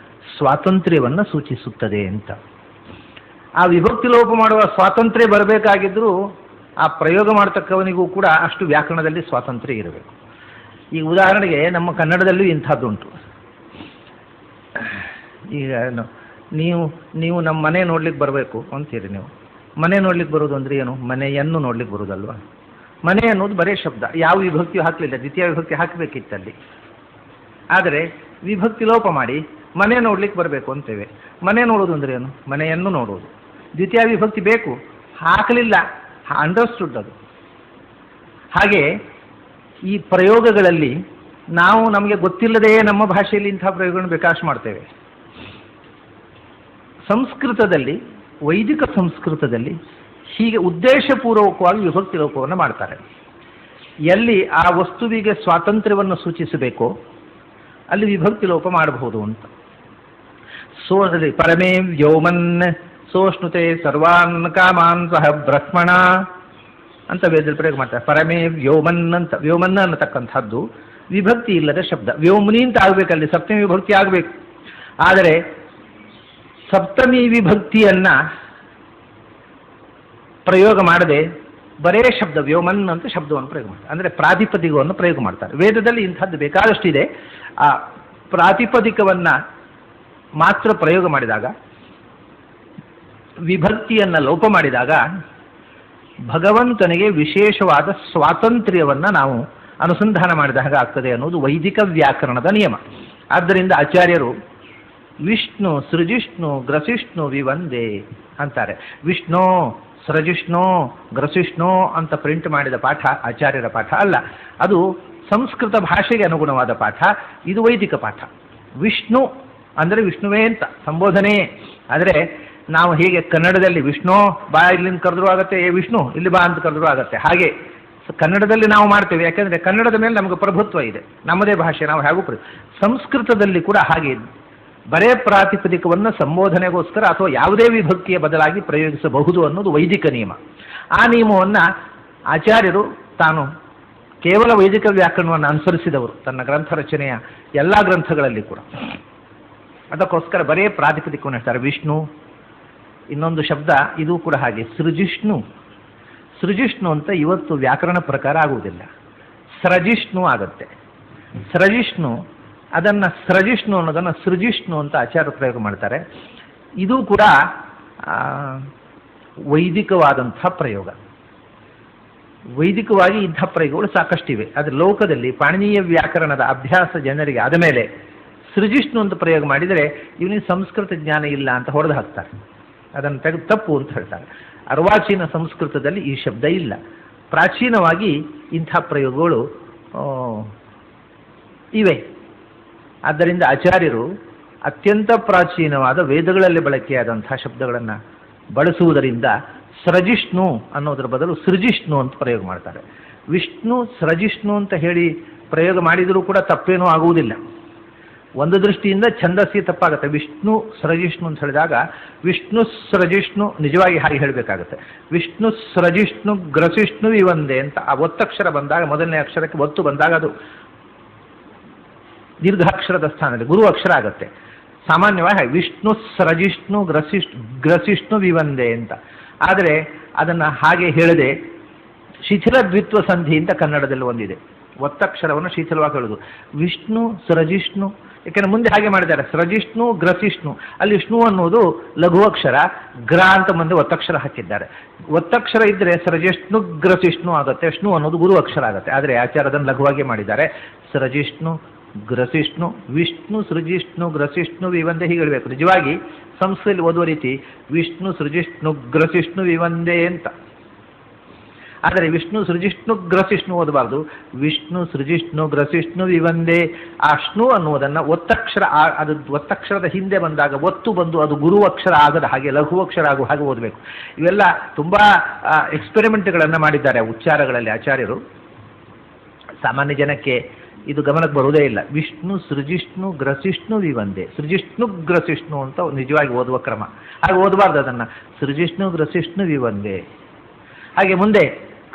ಸ್ವಾತಂತ್ರ್ಯವನ್ನು ಸೂಚಿಸುತ್ತದೆ ಅಂತ. ಆ ವಿಭಕ್ತಿ ಲೋಪ ಮಾಡುವ ಸ್ವಾತಂತ್ರ್ಯ ಬರಬೇಕಾಗಿದ್ದರೂ ಆ ಪ್ರಯೋಗ ಮಾಡತಕ್ಕವನಿಗೂ ಕೂಡ ಅಷ್ಟು ವ್ಯಾಕರಣದಲ್ಲಿ ಸ್ವಾತಂತ್ರ್ಯ ಇರಬೇಕು. ಈಗ ಉದಾಹರಣೆಗೆ ನಮ್ಮ ಕನ್ನಡದಲ್ಲೂ ಇಂಥದ್ದುಂಟು. ಈಗ ನೀವು ನಮ್ಮ ಮನೆ ನೋಡ್ಲಿಕ್ಕೆ ಬರಬೇಕು ಅಂತೀರಿ. ನೀವು ಮನೆ ನೋಡ್ಲಿಕ್ಕೆ ಬರೋದು ಅಂದರೆ ಏನು? ಮನೆಯನ್ನು ನೋಡ್ಲಿಕ್ಕೆ ಬರೋದಲ್ವಾ? ಮನೆ ಅನ್ನೋದು ಬರೇ ಶಬ್ದ, ಯಾವ ವಿಭಕ್ತಿಯೂ ಹಾಕಲಿಲ್ಲ, ದ್ವಿತೀಯ ವಿಭಕ್ತಿ ಹಾಕಬೇಕಿತ್ತಲ್ಲಿ. ಆದರೆ ವಿಭಕ್ತಿ ಲೋಪ ಮಾಡಿ ಮನೆ ನೋಡ್ಲಿಕ್ಕೆ ಬರಬೇಕು ಅಂತೇವೆ. ಮನೆ ನೋಡೋದು ಅಂದರೆ ಏನು? ಮನೆಯನ್ನು ನೋಡೋದು. ದ್ವಿತೀಯ ವಿಭಕ್ತಿ ಬೇಕು, ಹಾಕಲಿಲ್ಲ, ಅಂಡರ್ಸ್ಟುಡ್ ಅದು. ಹಾಗೆ ಈ ಪ್ರಯೋಗಗಳಲ್ಲಿ ನಾವು ನಮಗೆ ಗೊತ್ತಿಲ್ಲದೆಯೇ ನಮ್ಮ ಭಾಷೆಯಲ್ಲಿ ಇಂಥ ಪ್ರಯೋಗಗಳನ್ನು ಬೇಕಾಷ್ಟು ಮಾಡ್ತೇವೆ. ಸಂಸ್ಕೃತದಲ್ಲಿ, ವೈದಿಕ ಸಂಸ್ಕೃತದಲ್ಲಿ ಹೀಗೆ ಉದ್ದೇಶಪೂರ್ವಕವಾಗಿ ವಿಭಕ್ತಿ ಲೋಪವನ್ನು ಮಾಡ್ತಾರೆ. ಎಲ್ಲಿ ಆ ವಸ್ತುವಿಗೆ ಸ್ವಾತಂತ್ರ್ಯವನ್ನು ಸೂಚಿಸಬೇಕೋ ಅಲ್ಲಿ ವಿಭಕ್ತಿ ಲೋಪ ಮಾಡಬಹುದು ಅಂತ. ಪರಮೇ ವ್ಯೋಮನ್ ಸೋಷ್ಣುತೆ ಸರ್ವಾನ್ ಕಾಮಾನ್ ಸಹ ಬ್ರಹ್ಮಣ ಅಂತ ವೇದದಲ್ಲಿ ಪ್ರಯೋಗ ಮಾಡ್ತಾರೆ. ಪರಮೇ ವ್ಯೋಮನ್ ಅಂತ, ವ್ಯೋಮನ್ನ ಅನ್ನತಕ್ಕಂಥದ್ದು ವಿಭಕ್ತಿ ಇಲ್ಲದ ಶಬ್ದ. ವ್ಯೋಮನಿ ಅಂತ ಆಗಬೇಕಲ್ಲಿ, ಸಪ್ತಮಿ ವಿಭಕ್ತಿ ಆಗಬೇಕು. ಆದರೆ ಸಪ್ತಮಿ ವಿಭಕ್ತಿಯನ್ನು ಪ್ರಯೋಗ ಮಾಡದೆ ಬರೇ ಶಬ್ದ ವ್ಯೋಮನ್ ಅಂತ ಶಬ್ದವನ್ನು ಪ್ರಯೋಗ ಮಾಡ್ತಾರೆ. ಅಂದರೆ ಪ್ರಾತಿಪದಿಕವನ್ನು ಪ್ರಯೋಗ ಮಾಡ್ತಾರೆ. ವೇದದಲ್ಲಿ ಇಂಥದ್ದು ಬೇಕಾದಷ್ಟಿದೆ. ಆ ಪ್ರಾತಿಪದಿಕವನ್ನು ಮಾತ್ರ ಪ್ರಯೋಗ ಮಾಡಿದಾಗ, ವಿಭಕ್ತಿಯನ್ನು ಲೋಪ ಮಾಡಿದಾಗ ಭಗವಂತನಿಗೆ ವಿಶೇಷವಾದ ಸ್ವಾತಂತ್ರ್ಯವನ್ನು ನಾವು ಅನುಸಂಧಾನ ಮಾಡಿದ ಹಾಗೆ ಆಗ್ತದೆ ಅನ್ನೋದು ವೈದಿಕ ವ್ಯಾಕರಣದ ನಿಯಮ. ಆದ್ದರಿಂದ ಆಚಾರ್ಯರು ವಿಷ್ಣು ಸೃಜಿಷ್ಣು ಗ್ರಸಿಷ್ಣು ವಿವಂದೇ ಅಂತಾರೆ. ವಿಷ್ಣು ಸೃಜಿಷ್ಣು ಗ್ರಸಿಷ್ಣು ಅಂತ ಪ್ರಿಂಟ್ ಮಾಡಿದ ಪಾಠ ಆಚಾರ್ಯರ ಪಾಠ ಅಲ್ಲ, ಅದು ಸಂಸ್ಕೃತ ಭಾಷೆಗೆ ಅನುಗುಣವಾದ ಪಾಠ, ಇದು ವೈದಿಕ ಪಾಠ. ವಿಷ್ಣು ಅಂದರೆ ವಿಷ್ಣುವೇ ಅಂತ ಸಂಬೋಧನೆ. ಆದರೆ ನಾವು ಹೀಗೆ ಕನ್ನಡದಲ್ಲಿ ವಿಷ್ಣು ಬಾ ಇಲ್ಲಿಂದ ಕರೆದ್ರೂ ಆಗುತ್ತೆ, ಏ ವಿಷ್ಣು ಇಲ್ಲಿ ಬಾ ಅಂತ ಕರೆದ್ರೂ ಆಗುತ್ತೆ. ಹಾಗೆ ಕನ್ನಡದಲ್ಲಿ ನಾವು ಮಾಡ್ತೇವೆ, ಯಾಕೆಂದರೆ ಕನ್ನಡದ ಮೇಲೆ ನಮಗೆ ಪ್ರಭುತ್ವ ಇದೆ, ನಮ್ಮದೇ ಭಾಷೆ, ನಾವು ಹೇಗೂ ಸಂಸ್ಕೃತದಲ್ಲಿ ಕೂಡ ಹಾಗೆ ಬರೇ ಪ್ರಾತಿಪದಿಕವನ್ನು ಸಂಬೋಧನೆಗೋಸ್ಕರ ಅಥವಾ ಯಾವುದೇ ವಿಭಕ್ತಿಯ ಬದಲಾಗಿ ಪ್ರಯೋಗಿಸಬಹುದು ಅನ್ನೋದು ವೈದಿಕ ನಿಯಮ. ಆ ನಿಯಮವನ್ನು ಆಚಾರ್ಯರು ತಾನು ಕೇವಲ ವೈದಿಕ ವ್ಯಾಕರಣವನ್ನು ಅನುಸರಿಸಿದವರು ತನ್ನ ಗ್ರಂಥ ರಚನೆಯ ಎಲ್ಲ ಗ್ರಂಥಗಳಲ್ಲಿ ಕೂಡ. ಅದಕ್ಕೋಸ್ಕರ ಬರೇ ಪ್ರಾತಿಪದಿಕವನ್ನು ಹೇಳ್ತಾರೆ. ವಿಷ್ಣು, ಇನ್ನೊಂದು ಶಬ್ದ ಇದು ಕೂಡ ಹಾಗೆ ಸೃಜಿಷ್ಣು. ಸೃಜಿಷ್ಣು ಅಂತ ಇವತ್ತು ವ್ಯಾಕರಣ ಪ್ರಕಾರ ಆಗುವುದಿಲ್ಲ, ಸೃಜಿಷ್ಣು ಆಗುತ್ತೆ. ಸೃಜಿಷ್ಣು ಅದನ್ನು ಸೃಜಿಷ್ಣು ಅನ್ನೋದನ್ನು ಸೃಜಿಷ್ಣು ಅಂತ ಆಚಾರ್ಯ ಪ್ರಯೋಗ ಮಾಡ್ತಾರೆ. ಇದು ಕೂಡ ವೈದಿಕವಾದಂಥ ಪ್ರಯೋಗ. ವೈದಿಕವಾಗಿ ಇಂಥ ಪ್ರಯೋಗಗಳು ಸಾಕಷ್ಟಿವೆ. ಆದರೆ ಲೋಕದಲ್ಲಿ ಪಾಣಿನೀಯ ವ್ಯಾಕರಣದ ಅಭ್ಯಾಸ ಜನರಿಗೆ ಆದ ಮೇಲೆ ಸೃಜಿಷ್ಣು ಅಂತ ಪ್ರಯೋಗ ಮಾಡಿದರೆ ಇವನಿಗೆ ಸಂಸ್ಕೃತ ಜ್ಞಾನ ಇಲ್ಲ ಅಂತ ಹೊಡೆದು ಹಾಕ್ತಾರೆ, ಅದನ್ನು ತೆಗೆದು ತಪ್ಪು ಅಂತ ಹೇಳ್ತಾರೆ. ಅರ್ವಾಚೀನ ಸಂಸ್ಕೃತದಲ್ಲಿ ಈ ಶಬ್ದ ಇಲ್ಲ. ಪ್ರಾಚೀನವಾಗಿ ಇಂಥ ಪ್ರಯೋಗಗಳು ಇವೆ. ಆದ್ದರಿಂದ ಆಚಾರ್ಯರು ಅತ್ಯಂತ ಪ್ರಾಚೀನವಾದ ವೇದಗಳಲ್ಲಿ ಬಳಕೆಯಾದಂಥ ಶಬ್ದಗಳನ್ನು ಬಳಸುವುದರಿಂದ ಸೃಜಿಷ್ಣು ಅನ್ನೋದರ ಬದಲು ಸೃಜಿಷ್ಣು ಅಂತ ಪ್ರಯೋಗ ಮಾಡ್ತಾರೆ. ವಿಷ್ಣು ಸೃಜಿಷ್ಣು ಅಂತ ಹೇಳಿ ಪ್ರಯೋಗ ಮಾಡಿದರೂ ಕೂಡ ತಪ್ಪೇನೂ ಆಗುವುದಿಲ್ಲ. ಒಂದು ದೃಷ್ಟಿಯಿಂದ ಛಂದಸ್ಸಿ ತಪ್ಪಾಗುತ್ತೆ. ವಿಷ್ಣು ಸೃಜಿಷ್ಣು ಅಂತ ಹೇಳಿದಾಗ ವಿಷ್ಣು ಸೃಜಿಷ್ಣು ನಿಜವಾಗಿ ಹಾಗೆ ಹೇಳಬೇಕಾಗುತ್ತೆ. ವಿಷ್ಣು ಸೃಜಿಷ್ಣು ಗ್ರಸಿಷ್ಣು ಇವಂದೇ ಅಂತ ಆ ಒತ್ತಕ್ಷರ ಬಂದಾಗ, ಮೊದಲನೇ ಅಕ್ಷರಕ್ಕೆ ಒತ್ತು ಬಂದಾಗ ಅದು ದೀರ್ಘಾಕ್ಷರದ ಸ್ಥಾನದಲ್ಲಿ ಗುರು ಅಕ್ಷರ ಆಗುತ್ತೆ. ಸಾಮಾನ್ಯವಾಗಿ ವಿಷ್ಣು ಸೃಜಿಷ್ಣು ಗ್ರಸಿಷ್ಣು ವಿವಂದೇ ಅಂತ. ಆದರೆ ಅದನ್ನು ಹಾಗೆ ಹೇಳದೆ ಶಿಥಿಲ ದ್ವಿತ್ವ ಸಂಧಿ ಅಂತ ಕನ್ನಡದಲ್ಲಿ ಒಂದಿದೆ. ಒತ್ತಕ್ಷರವನ್ನು ಶಿಥಿಲವಾಗಿ ಹೇಳೋದು ವಿಷ್ಣು ಸೃಜಿಷ್ಣು. ಯಾಕೆಂದರೆ ಮುಂದೆ ಹಾಗೆ ಮಾಡಿದ್ದಾರೆ, ಸೃಜಿಷ್ಣು ಗ್ರಸಿಷ್ಣು. ಅಲ್ಲಿ ವಿಷ್ಣು ಅನ್ನೋದು ಲಘು ಅಕ್ಷರ, ಗ್ರ ಅಂತ ಮುಂದೆ ಒತ್ತಕ್ಷರ ಹಾಕಿದ್ದಾರೆ. ಒತ್ತಕ್ಷರ ಇದ್ದರೆ ಸೃಜಿಷ್ಣು ಗ್ರಸಿಷ್ಣು ಆಗುತ್ತೆ, ವಿಷ್ಣು ಅನ್ನೋದು ಗುರು ಅಕ್ಷರ ಆಗುತ್ತೆ. ಆದರೆ ಆಚಾರ್ಯದನ್ನು ಲಘುವಾಗಿ ಮಾಡಿದ್ದಾರೆ. ಸೃಜಿಷ್ಣು ಗ್ರಸಿಷ್ಣು ವಿಷ್ಣು ಸೃಜಿಷ್ಣು ಗ್ರಸಿಷ್ಣು ವಿವಂದೇ ಹೀಗೆ ಹೇಳಬೇಕು. ನಿಜವಾಗಿ ಸಂಸ್ಕೃತದಲ್ಲಿ ಓದುವ ರೀತಿ ವಿಷ್ಣು ಸೃಜಿಷ್ಣು ಗ್ರಸಿಷ್ಣು ವಿವಂದೇ ಅಂತ. ಆದರೆ ವಿಷ್ಣು ಸೃಜಿಷ್ಣು ಗ್ರಸಿಷ್ಣು ಓದಬಾರ್ದು, ವಿಷ್ಣು ಸೃಜಿಷ್ಣು ಗ್ರಸಿಷ್ಣು ವಿವಂದೇ. ಆ ಷ್ಣು ಅನ್ನುವುದನ್ನು ಒತ್ತಕ್ಷರ, ಅದು ಒತ್ತಕ್ಷರದ ಹಿಂದೆ ಬಂದಾಗ ಒತ್ತು ಬಂದು ಅದು ಗುರು ಅಕ್ಷರ ಆಗದ ಹಾಗೆ ಲಘು ಅಕ್ಷರ ಆಗುವ ಹಾಗೆ ಓದಬೇಕು. ಇವೆಲ್ಲ ತುಂಬ ಎಕ್ಸ್ಪೆರಿಮೆಂಟ್ಗಳನ್ನು ಮಾಡಿದ್ದಾರೆ ಉಚ್ಚಾರಗಳಲ್ಲಿ ಆಚಾರ್ಯರು. ಸಾಮಾನ್ಯ ಜನಕ್ಕೆ ಇದು ಗಮನಕ್ಕೆ ಬರುವುದೇ ಇಲ್ಲ. ವಿಷ್ಣು ಸೃಜಿಷ್ಣು ಗ್ರಸಿಷ್ಣು ವಿವಂದೇ, ಸೃಜಿಷ್ಣು ಗ್ರಸಿಷ್ಣು ಅಂತ ನಿಜವಾಗಿ ಓದುವ ಕ್ರಮ. ಹಾಗೆ ಓದಬಾರ್ದು ಅದನ್ನು, ಸೃಜಿಷ್ಣು ಗ್ರಸಿಷ್ಣು ವಿವಂದೇ. ಹಾಗೆ ಮುಂದೆ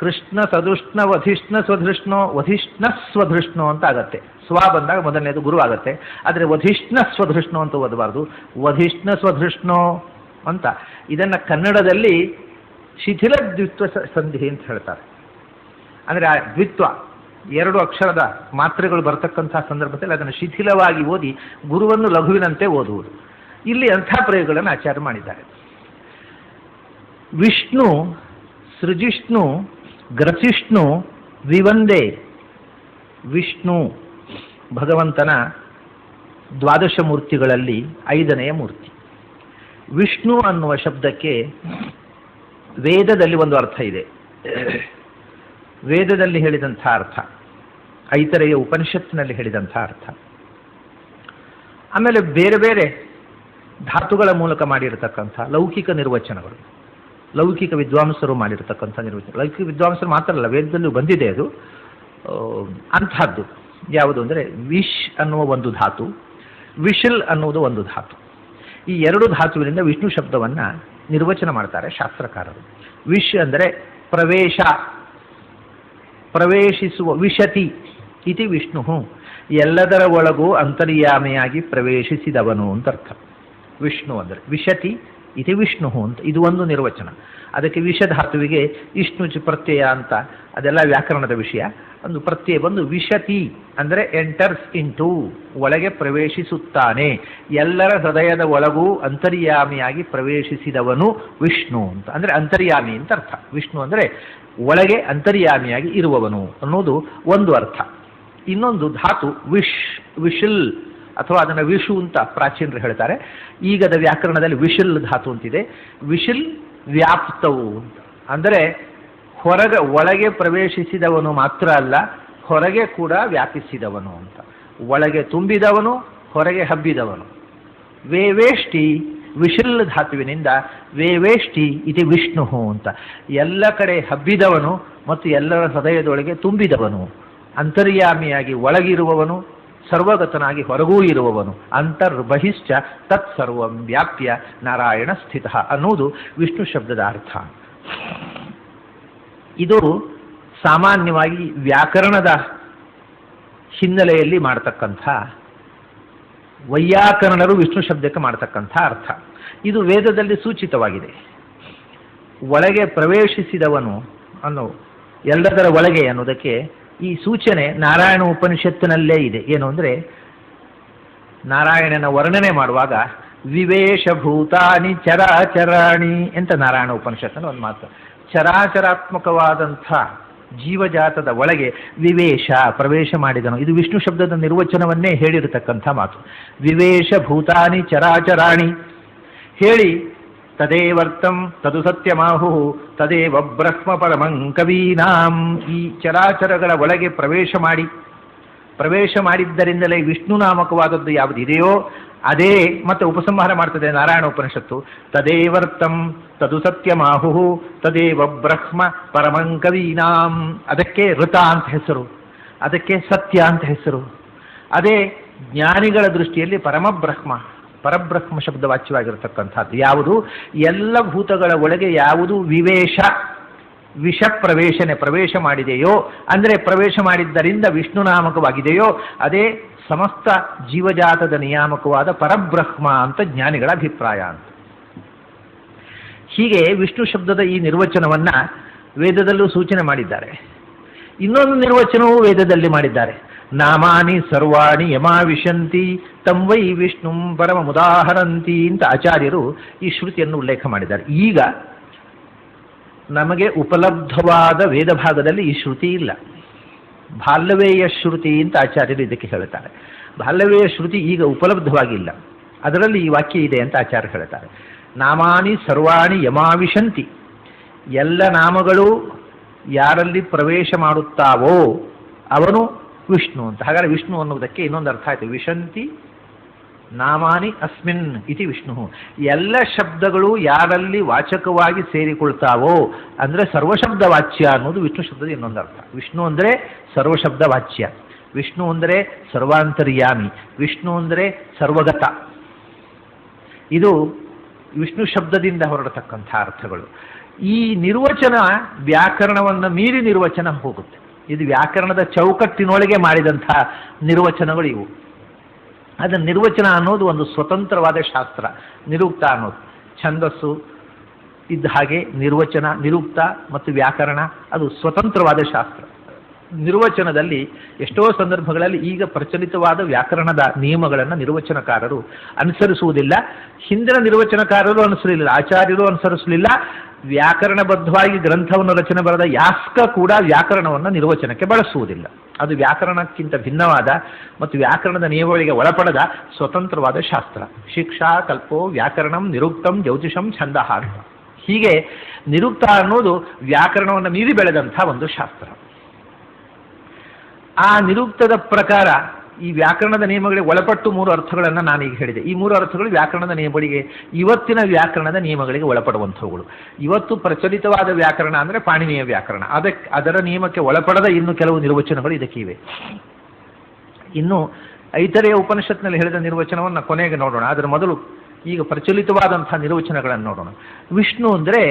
ಕೃಷ್ಣ ಸದೃಷ್ಣ ವಧಿಷ್ಣ ಸ್ವಧೃಷ್ಣೋ ವಧಿಷ್ಣ ಸ್ವಧೃಷ್ಣೋ ಅಂತ ಆಗತ್ತೆ. ಸ್ವ ಬಂದಾಗ ಮೊದಲನೇದು ಗುರು ಆಗುತ್ತೆ. ಆದರೆ ವಧಿಷ್ಣ ಸ್ವಧೃಷ್ಣೋ ಅಂತ ಓದಬಾರ್ದು, ವಧಿಷ್ಣ ಸ್ವಧೃಷ್ಣೋ ಅಂತ. ಇದನ್ನು ಕನ್ನಡದಲ್ಲಿ ಶಿಥಿಲ ದ್ವಿತ್ವ ಸಂಧಿ ಅಂತ ಹೇಳ್ತಾರೆ. ಅಂದರೆ ಆ ದ್ವಿತ್ವ ಎರಡು ಅಕ್ಷರದ ಮಾತ್ರೆಗಳು ಬರತಕ್ಕಂಥ ಸಂದರ್ಭದಲ್ಲಿ ಅದನ್ನು ಶಿಥಿಲವಾಗಿ ಓದಿ ಗುರುವನ್ನು ಲಘುವಿನಂತೆ ಓದುವುದು. ಇಲ್ಲಿ ಅಂಥ ಪ್ರಯೋಗಗಳನ್ನು ಆಚಾರ್ಯ ಮಾಡಿದ್ದಾರೆ. ವಿಷ್ಣು ಸೃಜಿಷ್ಣು ಗ್ರಸಿಷ್ಣು ವಿವಂದೇ. ವಿಷ್ಣು ಭಗವಂತನ ದ್ವಾದಶ ಮೂರ್ತಿಗಳಲ್ಲಿ 5ನೆಯ ಮೂರ್ತಿ. ವಿಷ್ಣು ಅನ್ನುವ ಶಬ್ದಕ್ಕೆ ವೇದದಲ್ಲಿ ಒಂದು ಅರ್ಥ ಇದೆ. ವೇದದಲ್ಲಿ ಹೇಳಿದಂಥ ಅರ್ಥ, ಐತರೆಯ ಉಪನಿಷತ್ತಿನಲ್ಲಿ ಹೇಳಿದಂಥ ಅರ್ಥ, ಆಮೇಲೆ ಬೇರೆ ಬೇರೆ ಧಾತುಗಳ ಮೂಲಕ ಮಾಡಿರತಕ್ಕಂಥ ಲೌಕಿಕ ನಿರ್ವಚನಗಳು, ಲೌಕಿಕ ವಿದ್ವಾಂಸರು ಮಾಡಿರತಕ್ಕಂಥ ನಿರ್ವಚನ. ಲೌಕಿಕ ವಿದ್ವಾಂಸರು ಮಾತ್ರ ಅಲ್ಲ, ವೇದದಲ್ಲೂ ಬಂದಿದೆ ಅದು. ಅಂಥದ್ದು ಯಾವುದು ಅಂದರೆ ವಿಶ್ ಅನ್ನುವ ಒಂದು ಧಾತು, ವಿಶಿಲ್ ಅನ್ನುವುದು ಒಂದು ಧಾತು. ಈ ಎರಡು ಧಾತುವಿನಿಂದ ವಿಷ್ಣು ಶಬ್ದವನ್ನು ನಿರ್ವಚನ ಮಾಡ್ತಾರೆ ಶಾಸ್ತ್ರಕಾರರು. ವಿಶ್ ಅಂದರೆ ಪ್ರವೇಶ, ಪ್ರವೇಶಿಸುವ. ವಿಶತಿ ಇತಿ ವಿಷ್ಣು, ಎಲ್ಲದರ ಒಳಗೂ ಅಂತರ್ಯಾಮಿಯಾಗಿ ಪ್ರವೇಶಿಸಿದವನು ಅಂತ ಅರ್ಥ. ವಿಷ್ಣು ಅಂದರೆ ವಿಶತಿ ಇತಿ ವಿಷ್ಣು ಅಂತ ಇದು ಒಂದು ನಿರ್ವಚನ. ಅದಕ್ಕೆ ವಿಷಧಾತುವಿಗೆ ಇಷ್ಣುಚ್ ಪ್ರತ್ಯಯ ಅಂತ ಅದೆಲ್ಲ ವ್ಯಾಕರಣದ ವಿಷಯ. ಒಂದು ಪ್ರತ್ಯಯ ಬಂದು ವಿಶತಿ ಅಂದರೆ ಎಂಟರ್ಸ್ ಇಂಟು, ಒಳಗೆ ಪ್ರವೇಶಿಸುತ್ತಾನೆ, ಎಲ್ಲರ ಹೃದಯದ ಒಳಗೂ ಅಂತರ್ಯಾಮಿಯಾಗಿ ಪ್ರವೇಶಿಸಿದವನು ವಿಷ್ಣು ಅಂತ, ಅಂದರೆ ಅಂತರ್ಯಾಮಿ ಅಂತ ಅರ್ಥ. ವಿಷ್ಣು ಅಂದರೆ ಒಳಗೆ ಅಂತರ್ಯಾಮಿಯಾಗಿ ಇರುವವನು ಅನ್ನೋದು ಒಂದು ಅರ್ಥ. ಇನ್ನೊಂದು ಧಾತು ವಿಶಿಲ್ ಅಥವಾ ಅದನ್ನು ವಿಷು ಅಂತ ಪ್ರಾಚೀನರು ಹೇಳ್ತಾರೆ. ಈಗದ ವ್ಯಾಕರಣದಲ್ಲಿ ವಿಶಿಲ್ ಧಾತು ಅಂತಿದೆ. ವಿಶಿಲ್ ವ್ಯಾಪ್ತವು ಅಂತ ಅಂದರೆ ಒಳಗೆ ಪ್ರವೇಶಿಸಿದವನು ಮಾತ್ರ ಅಲ್ಲ, ಹೊರಗೆ ಕೂಡ ವ್ಯಾಪಿಸಿದವನು ಅಂತ. ಒಳಗೆ ತುಂಬಿದವನು, ಹೊರಗೆ ಹಬ್ಬಿದವನು. ವೇವೇಷ್ಟಿ ವಿಶಿಲ್ ಧಾತುವಿನಿಂದ ವೇವೇಷ್ಟಿ ಇದು ವಿಷ್ಣು ಅಂತ, ಎಲ್ಲ ಕಡೆ ಹಬ್ಬಿದವನು ಮತ್ತು ಎಲ್ಲರ ಹೃದಯದೊಳಗೆ ತುಂಬಿದವನು, ಅಂತರ್ಯಾಮಿಯಾಗಿ ಒಳಗಿರುವವನು, ಸರ್ವಗತನಾಗಿ ಹೊರಗೂ ಇರುವವನು. ಅಂತರ್ಬಹಿಶ್ಚ ತತ್ಸರ್ವಂ ವ್ಯಾಪ್ಯ ನಾರಾಯಣ ಸ್ಥಿತ ಅನ್ನುವುದು ವಿಷ್ಣು ಶಬ್ದದ ಅರ್ಥ. ಇದು ಸಾಮಾನ್ಯವಾಗಿ ವ್ಯಾಕರಣದ ಹಿನ್ನೆಲೆಯಲ್ಲಿ ಮಾಡತಕ್ಕಂಥ, ವೈಯಾಕರಣರು ವಿಷ್ಣು ಶಬ್ದಕ್ಕೆ ಮಾಡತಕ್ಕಂಥ ಅರ್ಥ. ಇದು ವೇದದಲ್ಲಿ ಸೂಚಿತವಾಗಿದೆ. ಒಳಗೆ ಪ್ರವೇಶಿಸಿದವನು ಅನ್ನೋ ಎಲ್ಲದರ ಒಳಗೆ ಅನ್ನೋದಕ್ಕೆ ಈ ಸೂಚನೆ ನಾರಾಯಣ ಉಪನಿಷತ್ತಿನಲ್ಲೇ ಇದೆ. ಏನು ಅಂದರೆ ನಾರಾಯಣನ ವರ್ಣನೆ ಮಾಡುವಾಗ ವಿವೇಶಭೂತಾನಿ ಚರಾಚರಾಣಿ ಅಂತ ನಾರಾಯಣ ಉಪನಿಷತ್ತಿನ ಒಂದು ಮಾತು. ಚರಾಚರಾತ್ಮಕವಾದಂಥ ಜೀವಜಾತದ ಒಳಗೆ ವಿವೇಶ ಪ್ರವೇಶ ಮಾಡಿದನು. ಇದು ವಿಷ್ಣು ಶಬ್ದದ ನಿರ್ವಚನವನ್ನೇ ಹೇಳಿರತಕ್ಕಂಥ ಮಾತು. ವಿವೇಶ ಭೂತಾನಿ ಚರಾಚರಾಣಿ ಹೇಳಿ ತದೇವರ್ತಂ ತದು ಸತ್ಯಮಾಹು ತದೇವ ಬ್ರಹ್ಮ ಪರಮಂ ಕವೀನಾಂ. ಈ ಚರಾಚರಗಳ ಒಳಗೆ ಪ್ರವೇಶ ಮಾಡಿದ್ದರಿಂದಲೇ ವಿಷ್ಣು ನಾಮಕವಾದದ್ದು ಯಾವುದಿದೆಯೋ ಅದೇ ಮತ್ತೆ ಉಪಸಂಹಾರ ಮಾಡ್ತದೆ ನಾರಾಯಣ ಉಪನಿಷತ್ತು. ತದೇವರ್ತಂ ತದು ಸತ್ಯಮಾಹು ತದೇವ ಬ್ರಹ್ಮ ಪರಮಂ ಕವೀನಾಂ. ಅದಕ್ಕೆ ಋತ ಅಂತ ಹೆಸರು, ಅದಕ್ಕೆ ಸತ್ಯ ಅಂತ ಹೆಸರು. ಅದೇ ಜ್ಞಾನಿಗಳ ದೃಷ್ಟಿಯಲ್ಲಿ ಪರಬ್ರಹ್ಮ ಶಬ್ದವಾಚ್ಯವಾಗಿರತಕ್ಕಂಥದ್ದು. ಯಾವುದು ಎಲ್ಲ ಭೂತಗಳ ಒಳಗೆ ಯಾವುದು ವಿಷ ಪ್ರವೇಶ ಮಾಡಿದೆಯೋ, ಅಂದರೆ ಪ್ರವೇಶ ಮಾಡಿದ್ದರಿಂದ ವಿಷ್ಣು ನಾಮಕವಾಗಿದೆಯೋ ಅದೇ ಸಮಸ್ತ ಜೀವಜಾತದ ನಿಯಾಮಕವಾದ ಪರಬ್ರಹ್ಮ ಅಂತ ಜ್ಞಾನಿಗಳ ಅಭಿಪ್ರಾಯ ಅಂತ. ಹೀಗೆ ವಿಷ್ಣು ಶಬ್ದದ ಈ ನಿರ್ವಚನವನ್ನ ವೇದದಲ್ಲೂ ಸೂಚನೆ ಮಾಡಿದ್ದಾರೆ. ಇನ್ನೊಂದು ನಿರ್ವಚನವೂ ವೇದದಲ್ಲಿ ಮಾಡಿದ್ದಾರೆ. ನಾಮಾನಿ ಸರ್ವಾಣಿ ಯಮಾವಿಶಂತಿ ತಂ ವೈ ವಿಷ್ಣು ಪರಮುದಾಹರಂತಿ ಅಂತ ಆಚಾರ್ಯರು ಈ ಶ್ರುತಿಯನ್ನು ಉಲ್ಲೇಖ ಮಾಡಿದ್ದಾರೆ. ಈಗ ನಮಗೆ ಉಪಲಬ್ಧವಾದ ವೇದ ಭಾಗದಲ್ಲಿ ಈ ಶ್ರುತಿ ಇಲ್ಲ. ಬಾಲ್ಯವೇಯ ಶ್ರುತಿ ಅಂತ ಆಚಾರ್ಯರು ಇದಕ್ಕೆ ಹೇಳ್ತಾರೆ. ಬಾಲ್ಯವೇಯ ಶ್ರುತಿ ಈಗ ಉಪಲಬ್ಧವಾಗಿಲ್ಲ, ಅದರಲ್ಲಿ ಈ ವಾಕ್ಯ ಇದೆ ಅಂತ ಆಚಾರ್ಯರು ಹೇಳ್ತಾರೆ. ನಾಮಾನಿ ಸರ್ವಾಣಿ ಯಮಾವಿಶಂತಿ, ಎಲ್ಲ ನಾಮಗಳು ಯಾರಲ್ಲಿ ಪ್ರವೇಶ ಮಾಡುತ್ತಾವೋ ಅವನು ವಿಷ್ಣು ಅಂತ. ಹಾಗಾದರೆ ವಿಷ್ಣು ಅನ್ನುವುದಕ್ಕೆ ಇನ್ನೊಂದು ಅರ್ಥ ಆಯಿತು. ವಿಶಂತಿ ನಾಮಾನಿ ಅಸ್ಮಿನ್ ಇತಿ ವಿಷ್ಣು. ಎಲ್ಲ ಶಬ್ದಗಳು ಯಾರಲ್ಲಿ ವಾಚಕವಾಗಿ ಸೇರಿಕೊಳ್ತಾವೋ ಅಂದರೆ ಸರ್ವಶಬ್ದ ವಾಚ್ಯ ಅನ್ನೋದು ವಿಷ್ಣು ಶಬ್ದದ ಇನ್ನೊಂದು ಅರ್ಥ. ವಿಷ್ಣು ಅಂದರೆ ಸರ್ವಶಬ್ದ ವಾಚ್ಯ, ವಿಷ್ಣು ಅಂದರೆ ಸರ್ವಾಂತರ್ಯಾಮಿ, ವಿಷ್ಣು ಅಂದರೆ ಸರ್ವಗತ. ಇದು ವಿಷ್ಣು ಶಬ್ದದಿಂದ ಹೊರಡತಕ್ಕಂಥ ಅರ್ಥಗಳು. ಈ ನಿರ್ವಚನ ವ್ಯಾಕರಣವನ್ನು ಮೀರಿ ನಿರ್ವಚನ ಹೋಗುತ್ತೆ. ಇದು ವ್ಯಾಕರಣದ ಚೌಕಟ್ಟಿನೊಳಗೆ ಮಾಡಿದಂಥ ನಿರ್ವಚನಗಳು ಇವು. ಅದನ್ನು ನಿರ್ವಚನ ಅನ್ನೋದು ಒಂದು ಸ್ವತಂತ್ರವಾದ ಶಾಸ್ತ್ರ. ನಿರುಕ್ತ ಅನ್ನೋದು ಛಂದಸ್ಸು ಇದ್ದ ಹಾಗೆ ನಿರ್ವಚನ, ನಿರುಕ್ತ ಮತ್ತು ವ್ಯಾಕರಣ ಅದು ಸ್ವತಂತ್ರವಾದ ಶಾಸ್ತ್ರ. ನಿರ್ವಚನದಲ್ಲಿ ಎಷ್ಟೋ ಸಂದರ್ಭಗಳಲ್ಲಿ ಈಗ ಪ್ರಚಲಿತವಾದ ವ್ಯಾಕರಣದ ನಿಯಮಗಳನ್ನು ನಿರ್ವಚನಕಾರರು ಅನುಸರಿಸುವುದಿಲ್ಲ. ಹಿಂದಿನ ನಿರ್ವಚನಕಾರರು ಅನುಸರಿಸಲಿಲ್ಲ, ಆಚಾರ್ಯರು ಅನುಸರಿಸಲಿಲ್ಲ. ವ್ಯಾಕರಣಬದ್ಧವಾಗಿ ಗ್ರಂಥವನ್ನು ರಚನೆ ಬರೆದ ಯಾಸ್ಕ ಕೂಡ ವ್ಯಾಕರಣವನ್ನು ನಿರ್ವಚನಕ್ಕೆ ಬಳಸುವುದಿಲ್ಲ. ಅದು ವ್ಯಾಕರಣಕ್ಕಿಂತ ಭಿನ್ನವಾದ ಮತ್ತು ವ್ಯಾಕರಣದ ನಿಯಮಗಳಿಗೆ ಒಳಪಡದ ಸ್ವತಂತ್ರವಾದ ಶಾಸ್ತ್ರ. ಶಿಕ್ಷಾ ಕಲ್ಪೋ ವ್ಯಾಕರಣಂ ನಿರುಕ್ತಂ ಜ್ಯೋತಿಷಂ ಛಂದಃ ಅಂತ. ಹೀಗೆ ನಿರುಕ್ತ ಅನ್ನೋದು ವ್ಯಾಕರಣವನ್ನು ಮೀರಿ ಬೆಳೆದಂಥ ಒಂದು ಶಾಸ್ತ್ರ. ಆ ನಿರುಕ್ತದ ಪ್ರಕಾರ ಈ ವ್ಯಾಕರಣದ ನಿಯಮಗಳಿಗೆ ಒಳಪಟ್ಟು 3 ಅರ್ಥಗಳನ್ನು ನಾನೀಗ ಹೇಳಿದೆ. ಈ 3 ಅರ್ಥಗಳು ವ್ಯಾಕರಣದ ನಿಯಮಗಳಿಗೆ, ಇವತ್ತಿನ ವ್ಯಾಕರಣದ ನಿಯಮಗಳಿಗೆ ಒಳಪಡುವಂಥವುಗಳು. ಇವತ್ತು ಪ್ರಚಲಿತವಾದ ವ್ಯಾಕರಣ ಅಂದರೆ ಪಾಣಿನಿಯ ವ್ಯಾಕರಣ. ಅದರ ನಿಯಮಕ್ಕೆ ಒಳಪಡದ ಇನ್ನು ಕೆಲವು ನಿರ್ವಚನಗಳು ಇದಕ್ಕೆ ಇವೆ. ಇನ್ನು ಐತರೆಯ ಉಪನಿಷತ್ನಲ್ಲಿ ಹೇಳಿದ ನಿರ್ವಚನವನ್ನು ಕೊನೆಗೆ ನೋಡೋಣ. ಅದರ ಮೊದಲು ಈಗ ಪ್ರಚಲಿತವಾದಂಥ ನಿರ್ವಚನಗಳನ್ನು ನೋಡೋಣ. ವಿಷ್ಣು ಅಂದರೆ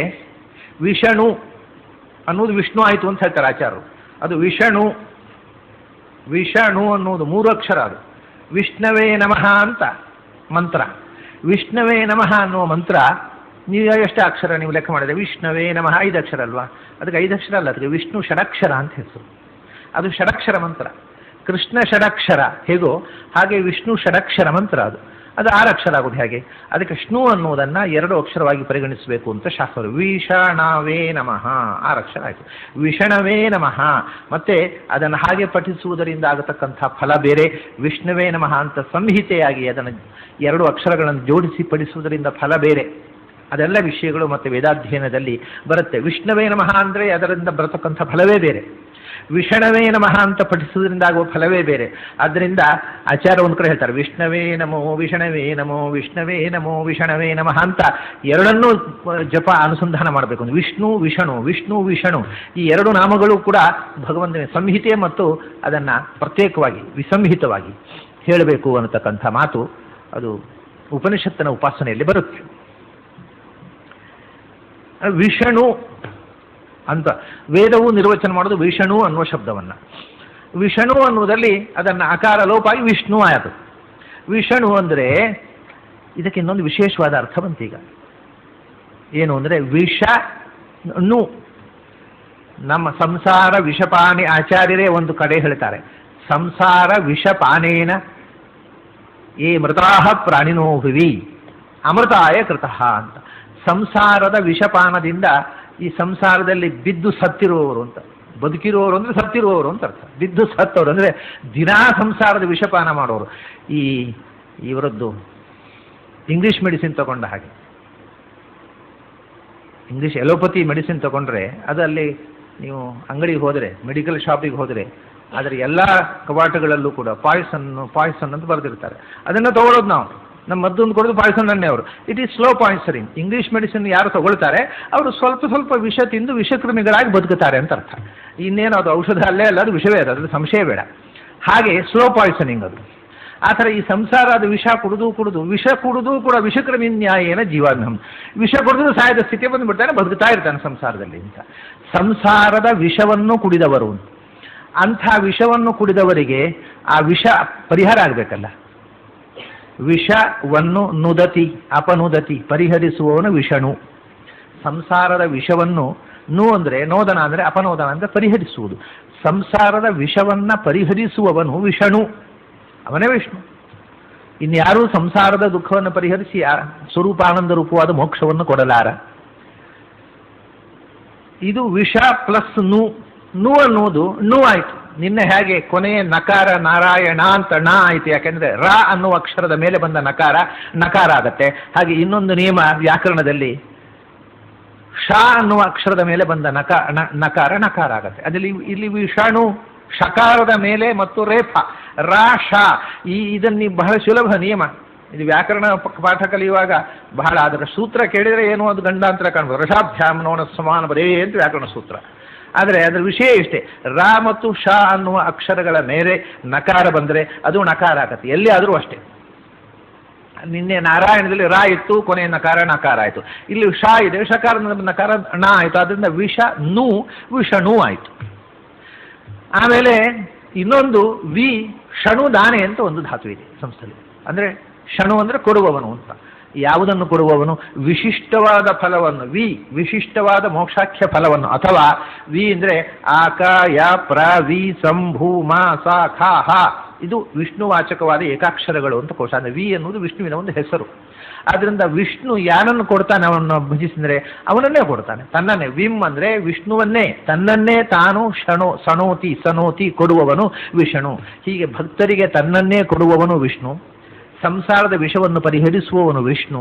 ವಿಷಣು ಅನ್ನೋದು ವಿಷ್ಣು ಆಯಿತು ಅಂತ ಹೇಳ್ತಾರೆ ಆಚಾರ್ಯರು. ಅದು ವಿಷಣು ಅನ್ನೋದು 3 ಅಕ್ಷರ. ಅದು ವಿಷ್ಣವೇ ನಮಃ ಅಂತ ಮಂತ್ರ. ವಿಷ್ಣವೇ ನಮಃ ಅನ್ನುವ ಮಂತ್ರ ನೀವು ಎಷ್ಟು ಅಕ್ಷರ ನೀವು ಲೆಕ್ಕ ಮಾಡಿದ್ರೆ ವಿಷ್ಣುವೇ ನಮಃ 5 ಅಕ್ಷರ ಅಲ್ವಾ? ಅದಕ್ಕೆ 5 ಅಕ್ಷರ ಅಲ್ಲ, ಅದಕ್ಕೆ ವಿಷ್ಣು ಷಡಕ್ಷರ ಅಂತ ಹೆಸರು. ಅದು ಷಡಕ್ಷರ ಮಂತ್ರ. ಕೃಷ್ಣ ಷಡಕ್ಷರ ಹೇಗೋ ಹಾಗೆ ವಿಷ್ಣು ಷಡಕ್ಷರ ಮಂತ್ರ. ಅದು 6 ಅಕ್ಷರ ಆಗೋದು ಹೇಗೆ? ಅದಕ್ಕೆ ವಿಷ್ಣು ಅನ್ನುವುದನ್ನು 2 ಅಕ್ಷರವಾಗಿ ಪರಿಗಣಿಸಬೇಕು ಅಂತ ಶಾಸ್ತ್ರ. ವಿಷಣವೇ ನಮಃ 6 ಅಕ್ಷರ ಆಯಿತು. ವಿಷಣವೇ ನಮಃ. ಮತ್ತೆ ಅದನ್ನು ಹಾಗೆ ಪಠಿಸುವುದರಿಂದ ಆಗತಕ್ಕಂಥ ಫಲ ಬೇರೆ, ವಿಷ್ಣುವೇ ನಮಃ ಅಂತ ಸಂಹಿತೆಯಾಗಿ ಅದನ್ನು 2 ಅಕ್ಷರಗಳನ್ನು ಜೋಡಿಸಿ ಪಠಿಸುವುದರಿಂದ ಫಲ ಬೇರೆ. ಅದೆಲ್ಲ ವಿಷಯಗಳು ಮತ್ತೆ ವೇದಾಧ್ಯಯನದಲ್ಲಿ ಬರುತ್ತೆ. ವಿಷ್ಣುವೇ ನಮಃ ಅಂದರೆ ಅದರಿಂದ ಬರತಕ್ಕಂಥ ಫಲವೇ ಬೇರೆ, ವಿಷಣವೇ ನಮಃ ಅಂತ ಪಠಿಸುವುದರಿಂದ ಆಗುವ ಫಲವೇ ಬೇರೆ. ಆದ್ದರಿಂದ ಆಚಾರ್ಯ ಒಂದು ಕಡೆ ಹೇಳ್ತಾರೆ ವಿಷ್ಣವೇ ನಮೋ ವಿಷಣವೇ ನಮೋ ವಿಷ್ಣವೇ ನಮೋ ವಿಷಣವೇ ನಮಃ ಅಂತ ಎರಡನ್ನೂ ಜಪ ಅನುಸಂಧಾನ ಮಾಡಬೇಕು. ವಿಷ್ಣು ವಿಷಣು, ವಿಷ್ಣು ವಿಷಣು ಈ 2 ನಾಮಗಳು ಕೂಡ ಭಗವಂತನ ಸಂಹಿತೆ ಮತ್ತು ಅದನ್ನು ಪ್ರತ್ಯೇಕವಾಗಿ ವಿಸಂಹಿತವಾಗಿ ಹೇಳಬೇಕು ಅನ್ನತಕ್ಕಂಥ ಮಾತು ಅದು ಉಪನಿಷತ್ತಿನ ಉಪಾಸನೆಯಲ್ಲಿ ಬರುತ್ತೆ. ವಿಷಣು ಅಂತ ವೇದವು ನಿರ್ವಚನ ಮಾಡೋದು ವಿಷಣು ಅನ್ನುವ ಶಬ್ದವನ್ನು. ವಿಷಣು ಅನ್ನುವುದರಲ್ಲಿ ಅದನ್ನು ಅಕಾರ ಲೋಪಾಗಿ ವಿಷ್ಣು ಆಯಿತು. ವಿಷಣು ಅಂದರೆ ಇದಕ್ಕೆ ಇನ್ನೊಂದು ವಿಶೇಷವಾದ ಅರ್ಥ ಬಂತೀಗ. ಏನು ಅಂದರೆ ವಿಷನು, ನಮ್ಮ ಸಂಸಾರ ವಿಷಪಾನಿ ಆಚಾರ್ಯರೇ ಒಂದು ಕಡೆ ಹೇಳ್ತಾರೆ, ಸಂಸಾರ ವಿಷಪಾನೇನ ಏ ಮೃತಾಹ ಪ್ರಾಣಿನೋ ಹುವಿ ಅಮೃತಾಯ ಕೃತಃ ಅಂತ. ಸಂಸಾರದ ವಿಷಪಾನದಿಂದ ಈ ಸಂಸಾರದಲ್ಲಿ ಬಿದ್ದು ಸತ್ತಿರುವವರು ಅಂತ, ಬದುಕಿರುವವರು ಅಂದರೆ ಸತ್ತಿರುವವರು ಅಂತ ಅರ್ಥ. ಬಿದ್ದು ಸತ್ತವರು ಅಂದರೆ ದಿನಾ ಸಂಸಾರದ ವಿಷಪಾನ ಮಾಡೋರು. ಇವರದ್ದು ಇಂಗ್ಲೀಷ್ ಮೆಡಿಸಿನ್ ತಗೊಂಡ ಹಾಗೆ, ಇಂಗ್ಲೀಷ್ ಎಲೋಪತಿ ಮೆಡಿಸಿನ್ ತಗೊಂಡ್ರೆ ಅದರಲ್ಲಿ ನೀವು ಅಂಗಡಿಗೆ ಹೋದರೆ, ಮೆಡಿಕಲ್ ಶಾಪಿಗೆ ಹೋದರೆ ಅದರ ಎಲ್ಲ ಕವಾಟಗಳಲ್ಲೂ ಕೂಡ ಪಾಯ್ಸನ್ ಅಂತ ಬರೆದಿರ್ತಾರೆ. ಅದನ್ನು ತಗೊಳ್ಳೋದು ನಾವು. ನಮ್ಮ ಮದ್ದೊಂದು ಕೊಡೋದು ಪಾಯ್ಸನ್ನನ್ನೇ ಅವರು. It is slow poisoning. English medicine ಯಾರು ತಗೊಳ್ತಾರೆ ಅವರು ಸ್ವಲ್ಪ ವಿಷ ತಿಂದು ವಿಷಕ್ರಿಮಿಗಳಾಗಿ ಬದುಕುತ್ತಾರೆ ಅಂತ ಅರ್ಥ. ಇನ್ನೇನು ಅದು ಔಷಧ ಅಲ್ಲೇ ಅಲ್ಲ, ಅದು ವಿಷವೇ, ಅದ್ರಲ್ಲಿ ಸಂಶಯ ಬೇಡ. ಹಾಗೆ ಸ್ಲೋ ಪಾಯ್ಸನಿಂಗ್ ಅದು. ಆ ಥರ ಈ ಸಂಸಾರ ಅದು ವಿಷ ಕುಡಿದು ಕೂಡ ವಿಷಕ್ರಿಮಿ ನ್ಯಾಯೇನ ಜೀವಾನ್ಹಂ, ವಿಷ ಕುಡಿದು ಸಾಯದ ಸ್ಥಿತಿ ಬಂದುಬಿಡ್ತಾನೆ, ಬದುಕುತ್ತಾ ಇರ್ತಾನೆ ಸಂಸಾರದಲ್ಲಿ ಅಂತ. ಸಂಸಾರದ ವಿಷವನ್ನು ಕುಡಿದವರು, ಅಂಥ ವಿಷವನ್ನು ಕುಡಿದವರಿಗೆ ಆ ವಿಷ ಪರಿಹಾರ ಆಗಬೇಕಲ್ಲ. ವಿಷವನ್ನು ನುದತಿ ಅಪನುದತಿ ಪರಿಹರಿಸುವವನು ವಿಷಣು. ಸಂಸಾರದ ವಿಷವನ್ನು ಅಂದರೆ ನೋದನ ಅಂದರೆ ಅಪನೋದನ ಅಂದರೆ ಪರಿಹರಿಸುವುದು. ಸಂಸಾರದ ವಿಷವನ್ನು ಪರಿಹರಿಸುವವನು ವಿಷಣು, ಅವನೇ ವಿಷ್ಣು. ಇನ್ಯಾರೂ ಸಂಸಾರದ ದುಃಖವನ್ನು ಪರಿಹರಿಸಿ ಸ್ವರೂಪಾನಂದ ರೂಪವಾದ ಮೋಕ್ಷವನ್ನು ಕೊಡಲಾರ. ಇದು ವಿಷ ಪ್ಲಸ್ ನು ಅನ್ನುವುದು ನು ಆಯಿತು. ನಿನ್ನೆ ಹೇಗೆ ಕೊನೆಯ ನಕಾರ ನಾರಾಯಣ ಅಂತ ಣ ಆಯಿತು, ಯಾಕೆಂದರೆ ರ ಅನ್ನುವ ಅಕ್ಷರದ ಮೇಲೆ ಬಂದ ನಕಾರ ಆಗತ್ತೆ. ಹಾಗೆ ಇನ್ನೊಂದು ನಿಯಮ ವ್ಯಾಕರಣದಲ್ಲಿ ಶ ಅನ್ನುವ ಅಕ್ಷರದ ಮೇಲೆ ಬಂದ ನಕಾರ ಆಗತ್ತೆ. ಅದರಲ್ಲಿ ಇಲ್ಲಿ ವಿಷಾಣು ಶಕಾರದ ಮೇಲೆ ಮತ್ತು ರೇಫ ರ ಶ ಇದನ್ನು ಬಹಳ ಸುಲಭ ನಿಯಮ. ಇದು ವ್ಯಾಕರಣ ಪಾಠ ಕಲಿಯುವಾಗ ಬಹಳ ಅದರ ಸೂತ್ರ ಕೇಳಿದರೆ ಏನೋ ಅದು ಗಂಡಾಂತರ ಕಾಣ್ಬೋದು. ರಷಾಭ್ಯಾಮ್ ನೋಣ ಸಮಾನ ಬರೇ ಅಂತ ವ್ಯಾಕರಣ ಸೂತ್ರ. ಆದರೆ ಅದರ ವಿಷಯ ಇಷ್ಟೇ, ರ ಮತ್ತು ಶ ಅನ್ನುವ ಅಕ್ಷರಗಳ ಮೇಲೆ ನಕಾರ ಬಂದರೆ ಅದು ನಕಾರ ಆಗತ್ತೆ, ಎಲ್ಲಿ ಆದರೂ ಅಷ್ಟೇ. ನಿನ್ನೆ ನಾರಾಯಣದಲ್ಲಿ ರ ಇತ್ತು, ಕೊನೆಯ ನಕಾರ ಆಯಿತು. ಇಲ್ಲಿ ಶ ಇದೆ, ಶಕಾರದ ನಕಾರ ಣ ಆಯಿತು. ಅದರಿಂದ ವಿಷಣು ಆಯಿತು. ಆಮೇಲೆ ಇನ್ನೊಂದು ಷಣು ದಾನೆ ಅಂತ ಒಂದು ಧಾತು ಇದೆ ಸಂಸ್ಥೆಯಲ್ಲಿ. ಅಂದರೆ ಷಣು ಅಂದರೆ ಕೊಡುವವನು ಅಂತ. ಯಾವುದನ್ನು ಕೊಡುವವನು? ವಿಶಿಷ್ಟವಾದ ಫಲವನ್ನು, ವಿಶಿಷ್ಟವಾದ ಮೋಕ್ಷಾಖ್ಯ ಫಲವನ್ನು. ಅಥವಾ ಅಂದರೆ ಆಕಾಯ ಪ್ರವಿ ಸಂಭೂಮ ಸಾ ಖಾ ಹ, ಇದು ವಿಷ್ಣುವಾಚಕವಾದ ಏಕಾಕ್ಷರಗಳು ಅಂತ ಕೋಶ. ಅಂದರೆ ಎನ್ನುವುದು ವಿಷ್ಣುವಿನ ಒಂದು ಹೆಸರು. ಆದ್ದರಿಂದ ವಿಷ್ಣು ಯಾರನ್ನು ಕೊಡ್ತಾನೆ, ಅವನನ್ನು ಭಜಿಸಿದರೆ ಅವನನ್ನೇ ಕೊಡ್ತಾನೆ, ತನ್ನನ್ನೇ. ಅಂದರೆ ವಿಷ್ಣುವನ್ನೇ, ತನ್ನನ್ನೇ ತಾನು ಸನೋತಿ ಕೊಡುವವನು ವಿಷ್ಣು. ಹೀಗೆ ಭಕ್ತರಿಗೆ ತನ್ನನ್ನೇ ಕೊಡುವವನು ವಿಷ್ಣು, ಸಂಸಾರದ ವಿಷವನ್ನು ಪರಿಹರಿಸುವವನು ವಿಷ್ಣು,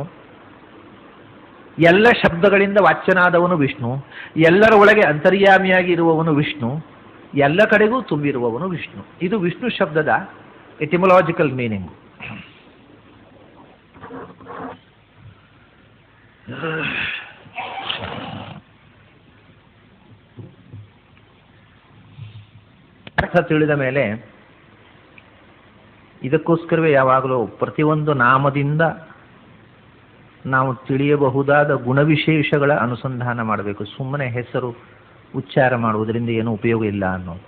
ಎಲ್ಲ ಶಬ್ದಗಳಿಂದ ವಾಚ್ಯನಾದವನು ವಿಷ್ಣು, ಎಲ್ಲರ ಒಳಗೆ ಅಂತರ್ಯಾಮಿಯಾಗಿ ಇರುವವನು ವಿಷ್ಣು, ಎಲ್ಲ ಕಡೆಗೂ ತುಂಬಿರುವವನು ವಿಷ್ಣು. ಇದು ವಿಷ್ಣು ಶಬ್ದದ ಎಟಿಮೊಲಾಜಿಕಲ್ ಮೀನಿಂಗ್. ಅರ್ಥ ತಿಳಿದ ಮೇಲೆ ಇದಕ್ಕೋಸ್ಕರವೇ ಯಾವಾಗಲೂ ಪ್ರತಿಯೊಂದು ನಾಮದಿಂದ ನಾವು ತಿಳಿಯಬಹುದಾದ ಗುಣವಿಶೇಷಗಳ ಅನುಸಂಧಾನ ಮಾಡಬೇಕು. ಸುಮ್ಮನೆ ಹೆಸರು ಉಚ್ಚಾರ ಮಾಡುವುದರಿಂದ ಏನೂ ಉಪಯೋಗ ಇಲ್ಲ ಅನ್ನೋದು.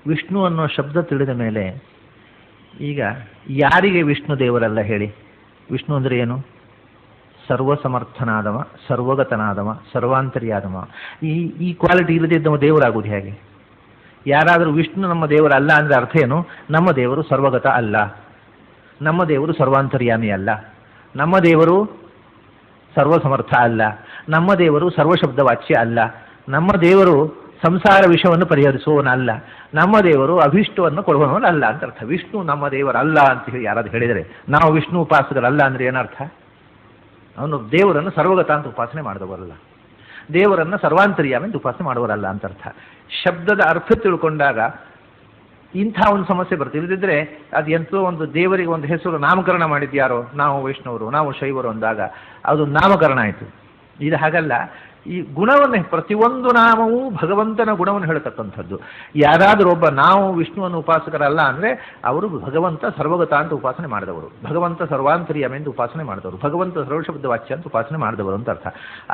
ವಿಷ್ಣು ಅನ್ನೋ ಶಬ್ದ ತಿಳಿದ ಮೇಲೆ ಈಗ ಯಾರಿಗೆ ವಿಷ್ಣು ದೇವರಲ್ಲ ಹೇಳಿ? ವಿಷ್ಣು ಅಂದರೆ ಏನು? ಸರ್ವಸಮರ್ಥನಾದವ, ಸರ್ವಗತನಾದವ, ಸರ್ವಾಂತರ್ಯಾದವ. ಈ ಕ್ವಾಲಿಟಿ ಇಲ್ಲದಿದ್ದವ ದೇವರಾಗುವುದು ಹೇಗೆ? ಯಾರಾದರೂ ವಿಷ್ಣು ನಮ್ಮ ದೇವರಲ್ಲ ಅಂದರೆ ಅರ್ಥ ಏನು? ನಮ್ಮ ದೇವರು ಸರ್ವಗತ ಅಲ್ಲ, ನಮ್ಮ ದೇವರು ಸರ್ವಾಂತರ್ಯಾಮಿ ಅಲ್ಲ, ನಮ್ಮ ದೇವರು ಸರ್ವಸಮರ್ಥ ಅಲ್ಲ, ನಮ್ಮ ದೇವರು ಸರ್ವಶಬ್ದವಾಚ್ಯ ಅಲ್ಲ, ನಮ್ಮ ದೇವರು ಸಂಸಾರ ವಿಷಯವನ್ನು ಪರಿಹರಿಸುವವನಲ್ಲ, ನಮ್ಮ ದೇವರು ಅಭಿಷ್ಟವನ್ನು ಕೊಡುವವನಲ್ಲ ಅಂತ ಅರ್ಥ. ವಿಷ್ಣು ನಮ್ಮ ದೇವರಲ್ಲ ಅಂತ ಹೇಳಿ ಯಾರಾದ್ರು ಹೇಳಿದರೆ, ನಾವು ವಿಷ್ಣು ಉಪಾಸಕರಲ್ಲ ಅಂದರೆ ಏನರ್ಥ? ಅವನು ದೇವರನ್ನು ಸರ್ವಗತ ಅಂತ ಉಪಾಸನೆ ಮಾಡಿದವರಲ್ಲ, ದೇವರನ್ನು ಸರ್ವಾಂತರ್ಯಾಮಿ ಅಂತ ಉಪಾಸನೆ ಮಾಡುವರಲ್ಲ ಅಂತ ಅರ್ಥ. ಶಬ್ದದ ಅರ್ಥ ತಿಳ್ಕೊಂಡಾಗ ಇಂಥ ಒಂದು ಸಮಸ್ಯೆ ಬರ್ತದೆ. ಇಲ್ಲದಿದ್ದರೆ ಅದು ಎಂತೋ ಒಂದು ದೇವರಿಗೆ ಒಂದು ಹೆಸರು ನಾಮಕರಣ ಮಾಡಿದ್ಯಾರೋ, ನಾವು ವೈಷ್ಣವರು, ನಾವು ಶೈವರು ಅಂದಾಗ ಅದು ನಾಮಕರಣ ಆಯಿತು. ಇದು ಹಾಗಲ್ಲ. ಈ ಗುಣವನ್ನು, ಪ್ರತಿಯೊಂದು ನಾಮವೂ ಭಗವಂತನ ಗುಣವನ್ನು ಹೇಳ್ತಕ್ಕಂಥದ್ದು. ಯಾರಾದರೂ ಒಬ್ಬ ನಾವು ವಿಷ್ಣುವನ್ನು ಉಪಾಸಕರಲ್ಲ ಅಂದರೆ ಅವರು ಭಗವಂತ ಸರ್ವಗತ ಅಂತ ಉಪಾಸನೆ ಮಾಡಿದವರು, ಭಗವಂತ ಸರ್ವಾಂತರ್ಯಾಮಿ ಎಂದು ಉಪಾಸನೆ ಮಾಡಿದವರು, ಭಗವಂತ ಸರ್ವಶಬ್ದ ವಾಚ್ಯ ಅಂತ ಉಪಾಸನೆ ಮಾಡಿದವರು ಅಂತ ಅರ್ಥ.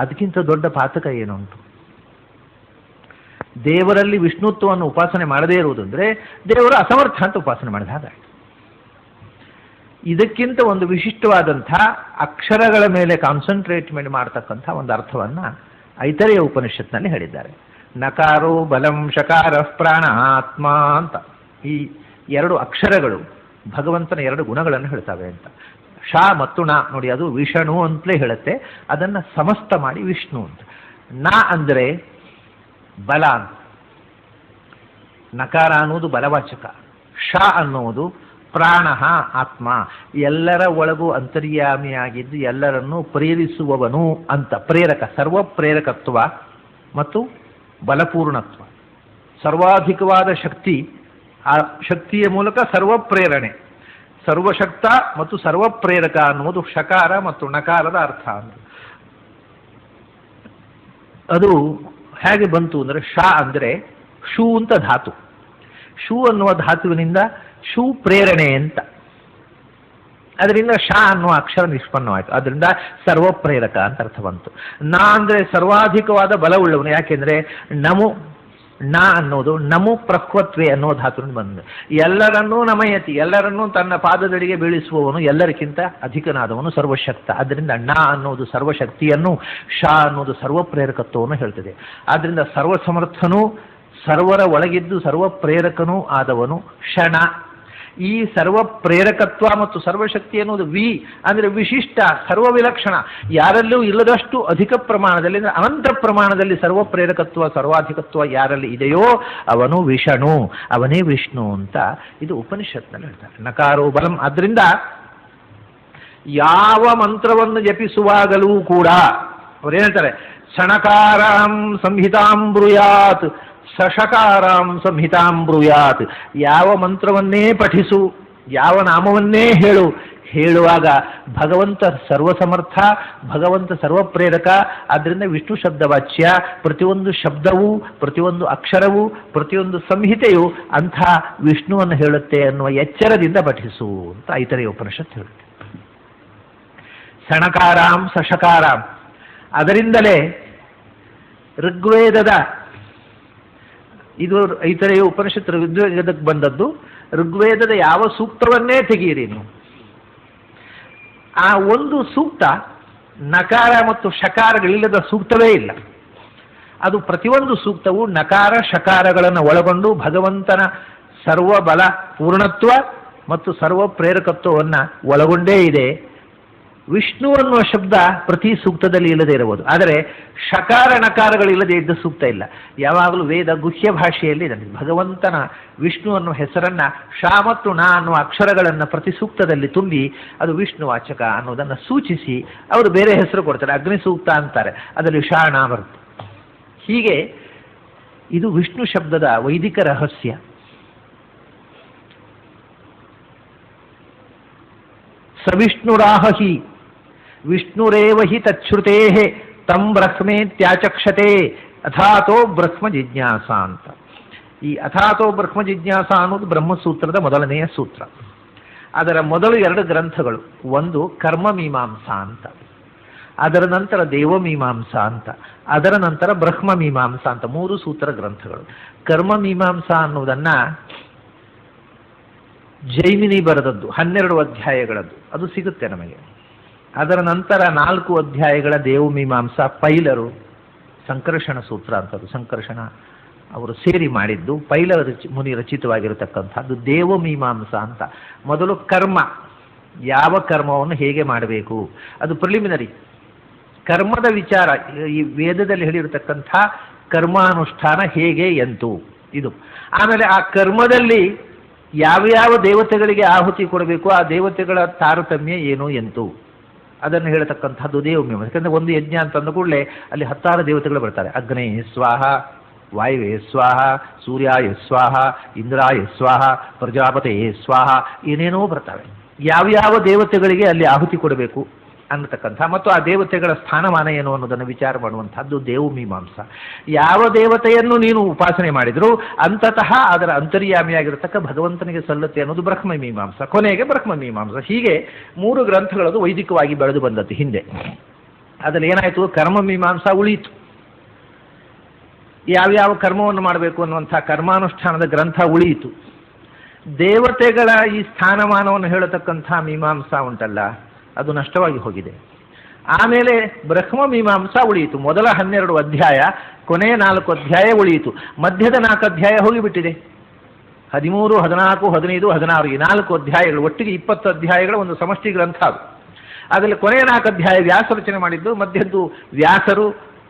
ಅದಕ್ಕಿಂತ ದೊಡ್ಡ ಪಾತಕ ಏನುಂಟು? ದೇವರಲ್ಲಿ ವಿಷ್ಣುತ್ವವನ್ನು ಉಪಾಸನೆ ಮಾಡದೇ ಇರುವುದು ಅಂದರೆ ದೇವರು ಅಸಮರ್ಥ ಅಂತ ಉಪಾಸನೆ ಮಾಡಿದ ಹಾಗಾಯಿತು. ಇದಕ್ಕಿಂತ ಒಂದು ವಿಶಿಷ್ಟವಾದಂಥ ಅಕ್ಷರಗಳ ಮೇಲೆ ಕಾನ್ಸಂಟ್ರೇಟ್ಮೆಂಟ್ ಮಾಡ್ತಕ್ಕಂಥ ಒಂದು ಅರ್ಥವನ್ನು ಐತರೇಯ ಉಪನಿಷತ್ನಲ್ಲಿ ಹೇಳಿದ್ದಾರೆ. ನಕಾರೋ ಬಲಂ ಶಕಾರ ಪ್ರಾಣ ಆತ್ಮ ಅಂತ ಈ ಎರಡು ಅಕ್ಷರಗಳು ಭಗವಂತನ ಎರಡು ಗುಣಗಳನ್ನು ಹೇಳ್ತವೆ ಅಂತ. ಶ ಮತ್ತು ನ ನೋಡಿ, ಅದು ವಿಷಣು ಅಂತಲೇ ಹೇಳುತ್ತೆ, ಅದನ್ನು ಸಮಸ್ತ ಮಾಡಿ ವಿಷ್ಣು ಅಂತ. ನ ಅಂದರೆ ಬಲ ಅಂತ. ನಕಾರ ಅನ್ನೋದು ಬಲವಾಚಕ, ಶ ಅನ್ನುವುದು ಪ್ರಾಣ ಆತ್ಮ, ಎಲ್ಲರ ಒಳಗೂ ಅಂತರ್ಯಾಮಿಯಾಗಿದ್ದು ಎಲ್ಲರನ್ನೂ ಪ್ರೇರಿಸುವವನು ಅಂತ. ಪ್ರೇರಕ, ಸರ್ವ ಪ್ರೇರಕತ್ವ ಮತ್ತು ಬಲಪೂರ್ಣತ್ವ, ಸರ್ವಾಧಿಕವಾದ ಶಕ್ತಿ, ಆ ಶಕ್ತಿಯ ಮೂಲಕ ಸರ್ವ ಪ್ರೇರಣೆ, ಸರ್ವಶಕ್ತ ಮತ್ತು ಸರ್ವ ಪ್ರೇರಕ ಅನ್ನುವುದು ಶಕಾರ ಮತ್ತು ನಕಾರದ ಅರ್ಥ ಅಂತ. ಅದು ಹೇಗೆ ಬಂತು ಅಂದರೆ, ಶ ಅಂದರೆ ಶೂ ಅಂತ ಧಾತು, ಶೂ ಅನ್ನುವ ಧಾತುವಿನಿಂದ ಶೂ ಪ್ರೇರಣೆ ಅಂತ, ಅದರಿಂದ ಶ ಅನ್ನುವ ಅಕ್ಷರ ನಿಷ್ಪನ್ನವಾಯಿತು. ಅದರಿಂದ ಸರ್ವ ಪ್ರೇರಕ ಅಂತ ಅರ್ಥ ಬಂತು. ನ ಅಂದರೆ ಸರ್ವಾಧಿಕವಾದ ಬಲವುಳ್ಳವನು. ಯಾಕೆಂದರೆ ನಮು, ನ ಅನ್ನೋದು ನಮು ಪ್ರಹ್ವತ್ವೆ ಅನ್ನೋ ಧಾತುವಿನ ಬಂದು ಎಲ್ಲರನ್ನೂ ನಮಯತಿ, ಎಲ್ಲರನ್ನೂ ತನ್ನ ಪಾದದಡಿಗೆ ಬೀಳಿಸುವವನು, ಎಲ್ಲರಿಗಿಂತ ಅಧಿಕನಾದವನು, ಸರ್ವಶಕ್ತ. ಆದ್ದರಿಂದ ನ ಅನ್ನೋದು ಸರ್ವಶಕ್ತಿಯನ್ನು, ಶ ಅನ್ನೋದು ಸರ್ವ ಪ್ರೇರಕತ್ವವನ್ನು ಹೇಳ್ತದೆ. ಆದ್ದರಿಂದ ಸರ್ವಸಮರ್ಥನೂ ಸರ್ವರ ಒಳಗಿದ್ದು ಸರ್ವ ಪ್ರೇರಕನೂ ಆದವನು ಷಣ. ಈ ಸರ್ವ ಪ್ರೇರಕತ್ವ ಮತ್ತು ಸರ್ವಶಕ್ತಿ ಅನ್ನೋದು ವಿ ಅಂದರೆ ವಿಶಿಷ್ಟ, ಸರ್ವ ವಿಲಕ್ಷಣ, ಯಾರಲ್ಲೂ ಇಲ್ಲದಷ್ಟು ಅಧಿಕ ಪ್ರಮಾಣದಲ್ಲಿ ಅಂದರೆ ಅನಂತ ಪ್ರಮಾಣದಲ್ಲಿ ಸರ್ವ ಪ್ರೇರಕತ್ವ ಸರ್ವಾಧಿಕತ್ವ ಯಾರಲ್ಲಿ ಇದೆಯೋ ಅವನು ವಿಷಣು, ಅವನೇ ವಿಷ್ಣು ಅಂತ ಇದು ಉಪನಿಷತ್ನಲ್ಲಿ ಹೇಳ್ತಾರೆ. ನಕಾರೋ ಬಲಂ. ಆದ್ದರಿಂದ ಯಾವ ಮಂತ್ರವನ್ನು ಜಪಿಸುವಾಗಲೂ ಕೂಡ ಅವ್ರು ಹೇಳ್ತಾರೆ, ಷಣಕಾರಾಂ ಸಂಹಿತಾಂ ಬ್ರೂಯಾತ್ ಸಷಕಾರಾಂ ಸಂಹಿತಾಂ ಬ್ರೂಯಾತ್. ಯಾವ ಮಂತ್ರವನ್ನೇ ಪಠಿಸು, ಯಾವ ನಾಮವನ್ನೇ ಹೇಳುವಾಗ ಭಗವಂತ ಸರ್ವಸಮರ್ಥ, ಭಗವಂತ ಸರ್ವಪ್ರೇರಕ. ಆದ್ದರಿಂದ ವಿಷ್ಣು ಶಬ್ದವಾಚ್ಯ. ಪ್ರತಿಯೊಂದು ಶಬ್ದವೂ, ಪ್ರತಿಯೊಂದು ಅಕ್ಷರವೂ, ಪ್ರತಿಯೊಂದು ಸಂಹಿತೆಯು ಅಂಥ ವಿಷ್ಣುವನ್ನು ಹೇಳುತ್ತೆ ಅನ್ನುವ ಎಚ್ಚರದಿಂದ ಪಠಿಸು ಅಂತ ಐತರೇಯ ಉಪನಿಷತ್ ಹೇಳುತ್ತೆ. ಸಣಕಾರಾಂ ಸಷಕಾರಾಂ. ಅದರಿಂದಲೇ ಋಗ್ವೇದದ, ಇದು ಐತರೇಯ ಉಪನಿಷತ್ ಋಗ್ವೇದಕ್ಕೆ ಬಂದದ್ದು. ಋಗ್ವೇದದ ಯಾವ ಸೂಕ್ತವನ್ನೇ ತೆಗೆಯಿರಿ ನೀವು, ಆ ಒಂದು ಸೂಕ್ತ ನಕಾರ ಮತ್ತು ಶಕಾರಗಳಿಲ್ಲದ ಸೂಕ್ತವೇ ಇಲ್ಲ. ಅದು ಪ್ರತಿಯೊಂದು ಸೂಕ್ತವು ನಕಾರ ಶಕಾರಗಳನ್ನು ಒಳಗೊಂಡು ಭಗವಂತನ ಸರ್ವಬಲ ಪೂರ್ಣತ್ವ ಮತ್ತು ಸರ್ವ ಪ್ರೇರಕತ್ವವನ್ನು ಒಳಗೊಂಡೇ ಇದೆ. ವಿಷ್ಣು ಅನ್ನುವ ಶಬ್ದ ಪ್ರತಿ ಸೂಕ್ತದಲ್ಲಿ ಇಲ್ಲದೆ ಇರಬಹುದು, ಆದರೆ ಶಕಾರ ನಕಾರಗಳಿಲ್ಲದೆ ಇದ್ದ ಸೂಕ್ತ ಇಲ್ಲ. ಯಾವಾಗಲೂ ವೇದ ಗುಹ್ಯ ಭಾಷೆಯಲ್ಲಿ ಭಗವಂತನ ವಿಷ್ಣು ಅನ್ನುವ ಹೆಸರನ್ನು ಶ ಮತ್ತು ನ ಅನ್ನುವ ಅಕ್ಷರಗಳನ್ನು ಪ್ರತಿ ಸೂಕ್ತದಲ್ಲಿ ತುಂಬಿ ಅದು ವಿಷ್ಣು ವಾಚಕ ಅನ್ನೋದನ್ನು ಸೂಚಿಸಿ ಅವರು ಬೇರೆ ಹೆಸರು ಕೊಡ್ತಾರೆ. ಅಗ್ನಿ ಸೂಕ್ತ ಅಂತಾರೆ, ಅದರಲ್ಲಿ ಶ ನ ಬರುತ್ತೆ. ಹೀಗೆ ಇದು ವಿಷ್ಣು ಶಬ್ದದ ವೈದಿಕ ರಹಸ್ಯ. ಸವಿಷ್ಣುರಾಹಿ ವಿಷ್ಣುರೇವ ಹಿ ತಚ್ಛ್ರುತೇ ತಂ ಬ್ರಹ್ಮೇತ್ಯಾಚಕ್ಷತೆ ಅಥಾತೋ ಬ್ರಹ್ಮ ಜಿಜ್ಞಾಸ ಅಂತ. ಈ ಅಥಾತೋ ಬ್ರಹ್ಮ ಜಿಜ್ಞಾಸ ಅನ್ನೋದು ಬ್ರಹ್ಮಸೂತ್ರದ ಮೊದಲನೆಯ ಸೂತ್ರ. ಅದರ ಮೊದಲು ಎರಡು ಗ್ರಂಥಗಳು, ಒಂದು ಕರ್ಮಮೀಮಾಂಸಾ ಅಂತ, ಅದರ ನಂತರ ದೇವಮೀಮಾಂಸಾ ಅಂತ, ಅದರ ನಂತರ ಬ್ರಹ್ಮಮೀಮಾಂಸಾ ಅಂತ, 3 ಸೂತ್ರ ಗ್ರಂಥಗಳು. ಕರ್ಮಮೀಮಾಂಸಾ ಅನ್ನುವುದನ್ನು ಜೈಮಿನಿ ಬರೆದದ್ದು, 12 ಅಧ್ಯಾಯಗಳದ್ದು, ಅದು ಸಿಗುತ್ತೆ ನಮಗೆ. ಅದರ ನಂತರ 4 ಅಧ್ಯಾಯಗಳ ದೇವಮೀಮಾಂಸಾ ಪೈಲರು ಸಂಕರ್ಷಣ ಸೂತ್ರ ಅಂತದ್ದು, ಸಂಕರ್ಷಣ ಅವರು ಸೇರಿ ಮಾಡಿದ್ದು ಪೈಲ ಮುನಿ ರಚಿತವಾಗಿರತಕ್ಕಂಥದ್ದು ದೇವಮೀಮಾಂಸಾ ಅಂತ. ಮೊದಲು ಕರ್ಮ, ಯಾವ ಕರ್ಮವನ್ನು ಹೇಗೆ ಮಾಡಬೇಕು ಅದು ಪ್ರಿಲಿಮಿನರಿ ಕರ್ಮದ ವಿಚಾರ. ಈ ವೇದದಲ್ಲಿ ಹೇಳಿರತಕ್ಕಂಥ ಕರ್ಮಾನುಷ್ಠಾನ ಹೇಗೆ ಎಂತು ಇದು. ಆಮೇಲೆ ಆ ಕರ್ಮದಲ್ಲಿ ಯಾವ ದೇವತೆಗಳಿಗೆ ಆಹುತಿ ಕೊಡಬೇಕು, ಆ ದೇವತೆಗಳ ತಾರತಮ್ಯ ಏನು ಎಂತು ಅದನ್ನು ಹೇಳತಕ್ಕಂಥದ್ದು ದೇವಮೀಮಾಂಸೆ. ಯಾಕಂದರೆ ಒಂದು ಯಜ್ಞ ಅಂತಂದ ಕೂಡಲೇ ಅಲ್ಲಿ 10 ದೇವತೆಗಳು ಬರ್ತಾರೆ. ಅಗ್ನೇ ಸ್ವಾಹ, ವಾಯುವೇ ಸ್ವಾಹ, ಸೂರ್ಯಾಯ ಸ್ವಾಹ, ಇಂದ್ರಾಯ ಸ್ವಾಹ, ಪ್ರಜಾಪತೆ ಸ್ವಾಹ, ಏನೇನೋ ಬರ್ತವೆ. ಯಾವ್ಯಾವ ದೇವತೆಗಳಿಗೆ ಅಲ್ಲಿ ಆಹುತಿ ಕೊಡಬೇಕು ಅನ್ನತಕ್ಕಂಥ ಮತ್ತು ಆ ದೇವತೆಗಳ ಸ್ಥಾನಮಾನ ಏನು ಅನ್ನೋದನ್ನು ವಿಚಾರ ಮಾಡುವಂಥದ್ದು ದೇವಮೀಮಾಂಸಾ. ಯಾವ ದೇವತೆಯನ್ನು ನೀನು ಉಪಾಸನೆ ಮಾಡಿದರೂ ಅಂತತಃ ಅದರ ಅಂತರ್ಯಾಮಿಯಾಗಿರತಕ್ಕ ಭಗವಂತನಿಗೆ ಸಲ್ಲುತ್ತೆ ಅನ್ನೋದು ಬ್ರಹ್ಮಮೀಮಾಂಸಾ, ಕೊನೆಗೆ ಬ್ರಹ್ಮಮೀಮಾಂಸಾ. ಹೀಗೆ 3 ಗ್ರಂಥಗಳದು ವೈದಿಕವಾಗಿ ಬೆಳೆದು ಬಂದದ್ದು ಹಿಂದೆ. ಅದರಲ್ಲಿ ಏನಾಯಿತು, ಕರ್ಮಮೀಮಾಂಸಾ ಉಳಿಯಿತು. ಯಾವ್ಯಾವ ಕರ್ಮವನ್ನು ಮಾಡಬೇಕು ಅನ್ನುವಂಥ ಕರ್ಮಾನುಷ್ಠಾನದ ಗ್ರಂಥ ಉಳಿಯಿತು. ದೇವತೆಗಳ ಈ ಸ್ಥಾನಮಾನವನ್ನು ಹೇಳತಕ್ಕಂಥ ಮೀಮಾಂಸಾ ಉಂಟಲ್ಲ ಅದು ನಷ್ಟವಾಗಿ ಹೋಗಿದೆ. ಆಮೇಲೆ ಬ್ರಹ್ಮಮೀಮಾಂಸಾ ಉಳಿಯಿತು. ಮೊದಲ 12 ಅಧ್ಯಾಯ, ಕೊನೆಯ 4 ಅಧ್ಯಾಯ ಉಳಿಯಿತು. ಮಧ್ಯದ 4 ಅಧ್ಯಾಯ ಹೋಗಿಬಿಟ್ಟಿದೆ. 13, 14, 15, 16 ಈ 4 ಅಧ್ಯಾಯಗಳು, ಒಟ್ಟಿಗೆ 20 ಅಧ್ಯಾಯಗಳ ಒಂದು ಸಮಷ್ಟಿ ಗ್ರಂಥ ಅದು. ಅದರಲ್ಲಿ ಕೊನೆಯ 4 ಅಧ್ಯಾಯ ವ್ಯಾಸ ರಚನೆ ಮಾಡಿದ್ದು, ಮಧ್ಯದ್ದು ವ್ಯಾಸರು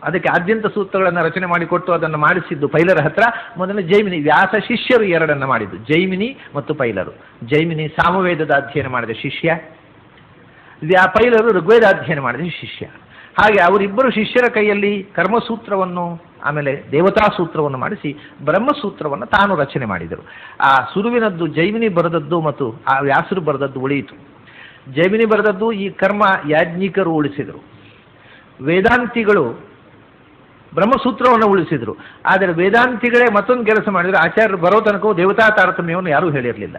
ಅದಕ್ಕೆ ಆದ್ಯಂತ ಸೂತ್ರಗಳನ್ನು ರಚನೆ ಮಾಡಿಕೊಟ್ಟು ಅದನ್ನು ಮಾಡಿಸಿದ್ದು ಪೈಲರ ಹತ್ರ. ಮೊದಲು ಜೈಮಿನಿ, ವ್ಯಾಸ ಶಿಷ್ಯರು 2 ಮಾಡಿದ್ದು, ಜೈಮಿನಿ ಮತ್ತು ಪೈಲರು. ಜೈಮಿನಿ ಸಾಮವೇದದ ಅಧ್ಯಯನ ಮಾಡಿದ ಶಿಷ್ಯ, ಪೈಲರು ಋಗ್ವೇದ ಅಧ್ಯಯನ ಮಾಡಿದ ಶಿಷ್ಯ. ಹಾಗೆ ಅವರಿಬ್ಬರು ಶಿಷ್ಯರ ಕೈಯಲ್ಲಿ ಕರ್ಮಸೂತ್ರವನ್ನು ಆಮೇಲೆ ದೇವತಾ ಸೂತ್ರವನ್ನು ಮಾಡಿಸಿ ಬ್ರಹ್ಮಸೂತ್ರವನ್ನು ತಾನು ರಚನೆ ಮಾಡಿದರು. ಆ ಸುರುವಿನದ್ದು ಜೈಮಿನಿ ಬರೆದದ್ದು ಮತ್ತು ಆ ವ್ಯಾಸರು ಬರೆದದ್ದು ಉಳಿಯಿತು. ಜೈಮಿನಿ ಬರೆದದ್ದು ಈ ಕರ್ಮ ಯಾಜ್ಞಿಕರು ಉಳಿಸಿದರು, ವೇದಾಂತಿಗಳು ಬ್ರಹ್ಮಸೂತ್ರವನ್ನು ಉಳಿಸಿದರು. ಆದರೆ ವೇದಾಂತಿಗಳೇ ಮತ್ತೊಂದು ಕೆಲಸ ಮಾಡಿದರು, ಆಚಾರ್ಯರು ಬರೋ ತನಕ ದೇವತಾ ತಾರತಮ್ಯವನ್ನು ಯಾರೂ ಹೇಳಿರಲಿಲ್ಲ,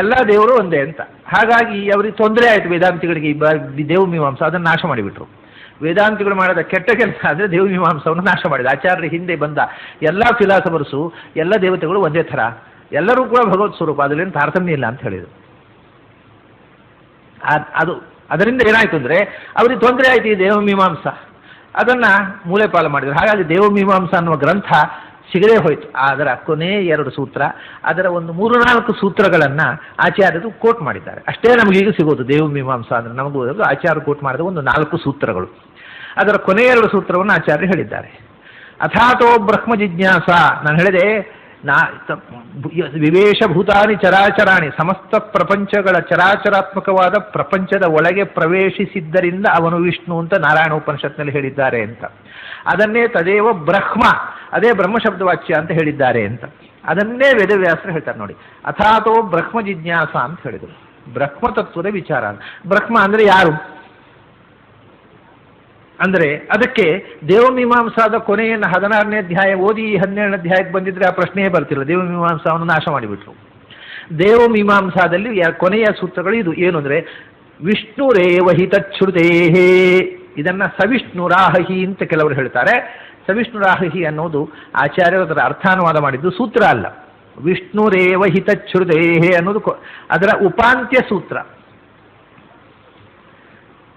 ಎಲ್ಲ ದೇವರು ಒಂದೇ ಅಂತ. ಹಾಗಾಗಿ ಅವರಿಗೆ ತೊಂದರೆ ಆಯಿತು ವೇದಾಂತಿಗಳಿಗೆ ಈ ದೇವಮೀಮಾಂಸಾ, ಅದನ್ನು ನಾಶ ಮಾಡಿಬಿಟ್ರು. ವೇದಾಂತಿಗಳು ಮಾಡಿದ ಕೆಟ್ಟ ಕೆಲಸ ಅಂದರೆ ದೇವಮೀಮಾಂಸವನ್ನು ನಾಶ ಮಾಡಿದ. ಆಚಾರ್ಯರ ಹಿಂದೆ ಬಂದ ಎಲ್ಲ ಫಿಲಾಸಫರ್ಸು ಎಲ್ಲ ದೇವತೆಗಳು ಒಂದೇ ಥರ, ಎಲ್ಲರೂ ಕೂಡ ಭಗವತ್ ಸ್ವರೂಪ, ಅದರಲ್ಲಿ ತಾರತಮ್ಯ ಇಲ್ಲ ಅಂತ ಹೇಳಿದರು. ಅದರಿಂದ ಏನಾಯಿತು ಅಂದರೆ ಅವರಿಗೆ ತೊಂದರೆ ಆಯಿತು ಈ ದೇವಮೀಮಾಂಸಾ, ಅದನ್ನು ಮೂಲೆಪಾಲು ಮಾಡಿದರು. ಹಾಗಾಗಿ ದೇವಮೀಮಾಂಸಾ ಅನ್ನುವ ಗ್ರಂಥ ಸಿಗದೇ ಹೋಯಿತು. ಅದರ ಕೊನೆ 2 ಸೂತ್ರ, ಅದರ ಒಂದು 3-4 ಸೂತ್ರಗಳನ್ನು ಆಚಾರ್ಯರು ಕೋಟ್ ಮಾಡಿದ್ದಾರೆ. ಅಷ್ಟೇ ನಮಗೀಗ ಸಿಗೋದು ದೇವಮೀಮಾಂಸಾ ಅಂದರೆ. ನಮಗೂ ಆಚಾರ್ಯರು ಕೋಟ್ ಮಾಡಿದ ಒಂದು 4 ಸೂತ್ರಗಳು. ಅದರ ಕೊನೆ 2 ಸೂತ್ರವನ್ನು ಆಚಾರ್ಯರು ಹೇಳಿದ್ದಾರೆ. ಅಥಾತೋ ಬ್ರಹ್ಮ ಜಿಜ್ಞಾಸಾ, ನಾನು ಹೇಳಿದೆ ವಿವೇಶ ಭೂತಾನಿ ಚರಾಚರಾಣಿ, ಸಮಸ್ತ ಪ್ರಪಂಚಗಳ ಚರಾಚರಾತ್ಮಕವಾದ ಪ್ರಪಂಚದ ಒಳಗೆ ಪ್ರವೇಶಿಸಿದ್ದರಿಂದ ಅವನು ವಿಷ್ಣು ಅಂತ ನಾರಾಯಣ ಉಪನಿಷತ್ನಲ್ಲಿ ಹೇಳಿದ್ದಾರೆ ಅಂತ. ಅದನ್ನೇ ತದೇವ ಬ್ರಹ್ಮ, ಅದೇ ಬ್ರಹ್ಮಶಬ್ದವಾಚ್ಯ ಅಂತ ಹೇಳಿದ್ದಾರೆ ಅಂತ. ಅದನ್ನೇ ವೇದವ್ಯಾಸರು ಹೇಳ್ತಾರೆ ನೋಡಿ. ಅಥಾತೋ ಬ್ರಹ್ಮ ಜಿಜ್ಞಾಸ ಅಂತ ಹೇಳಿದರು. ಬ್ರಹ್ಮತತ್ವದ ವಿಚಾರ. ಬ್ರಹ್ಮ ಅಂದರೆ ಯಾರು ಅಂದರೆ ಅದಕ್ಕೆ ದೇವಮೀಮಾಂಸಾದ ಕೊನೆಯನ್ನು 16ನೇ ಅಧ್ಯಾಯ ಓದಿ 17ನೇ ಅಧ್ಯಾಯಕ್ಕೆ ಬಂದಿದ್ರೆ ಆ ಪ್ರಶ್ನೆಯೇ ಬರ್ತಿಲ್ಲ. ದೇವಮೀಮಾಂಸಾವನ್ನು ನಾಶ ಮಾಡಿಬಿಟ್ರು. ದೇವಮೀಮಾಂಸಾದಲ್ಲಿ ಕೊನೆಯ ಸೂತ್ರಗಳು ಇದು ಏನು ಅಂದರೆ ವಿಷ್ಣುರೇವ ಹಿತಚ್ಛ್ರುತೇಹೇ. ಇದನ್ನು ಸವಿಷ್ಣುರಾಹಿ ಅಂತ ಕೆಲವರು ಹೇಳ್ತಾರೆ. ಸವಿಷ್ಣುರಾಹಿ ಅನ್ನೋದು ಆಚಾರ್ಯರು ಅದರ ಅರ್ಥಾನುವಾದ ಮಾಡಿದ್ದು ಸೂತ್ರ ಅಲ್ಲ. ವಿಷ್ಣುರೇವ ಹಿತಚ್ಛ್ರುತೇಹೇ ಅನ್ನೋದು ಅದರ ಉಪಾಂತ್ಯ ಸೂತ್ರ,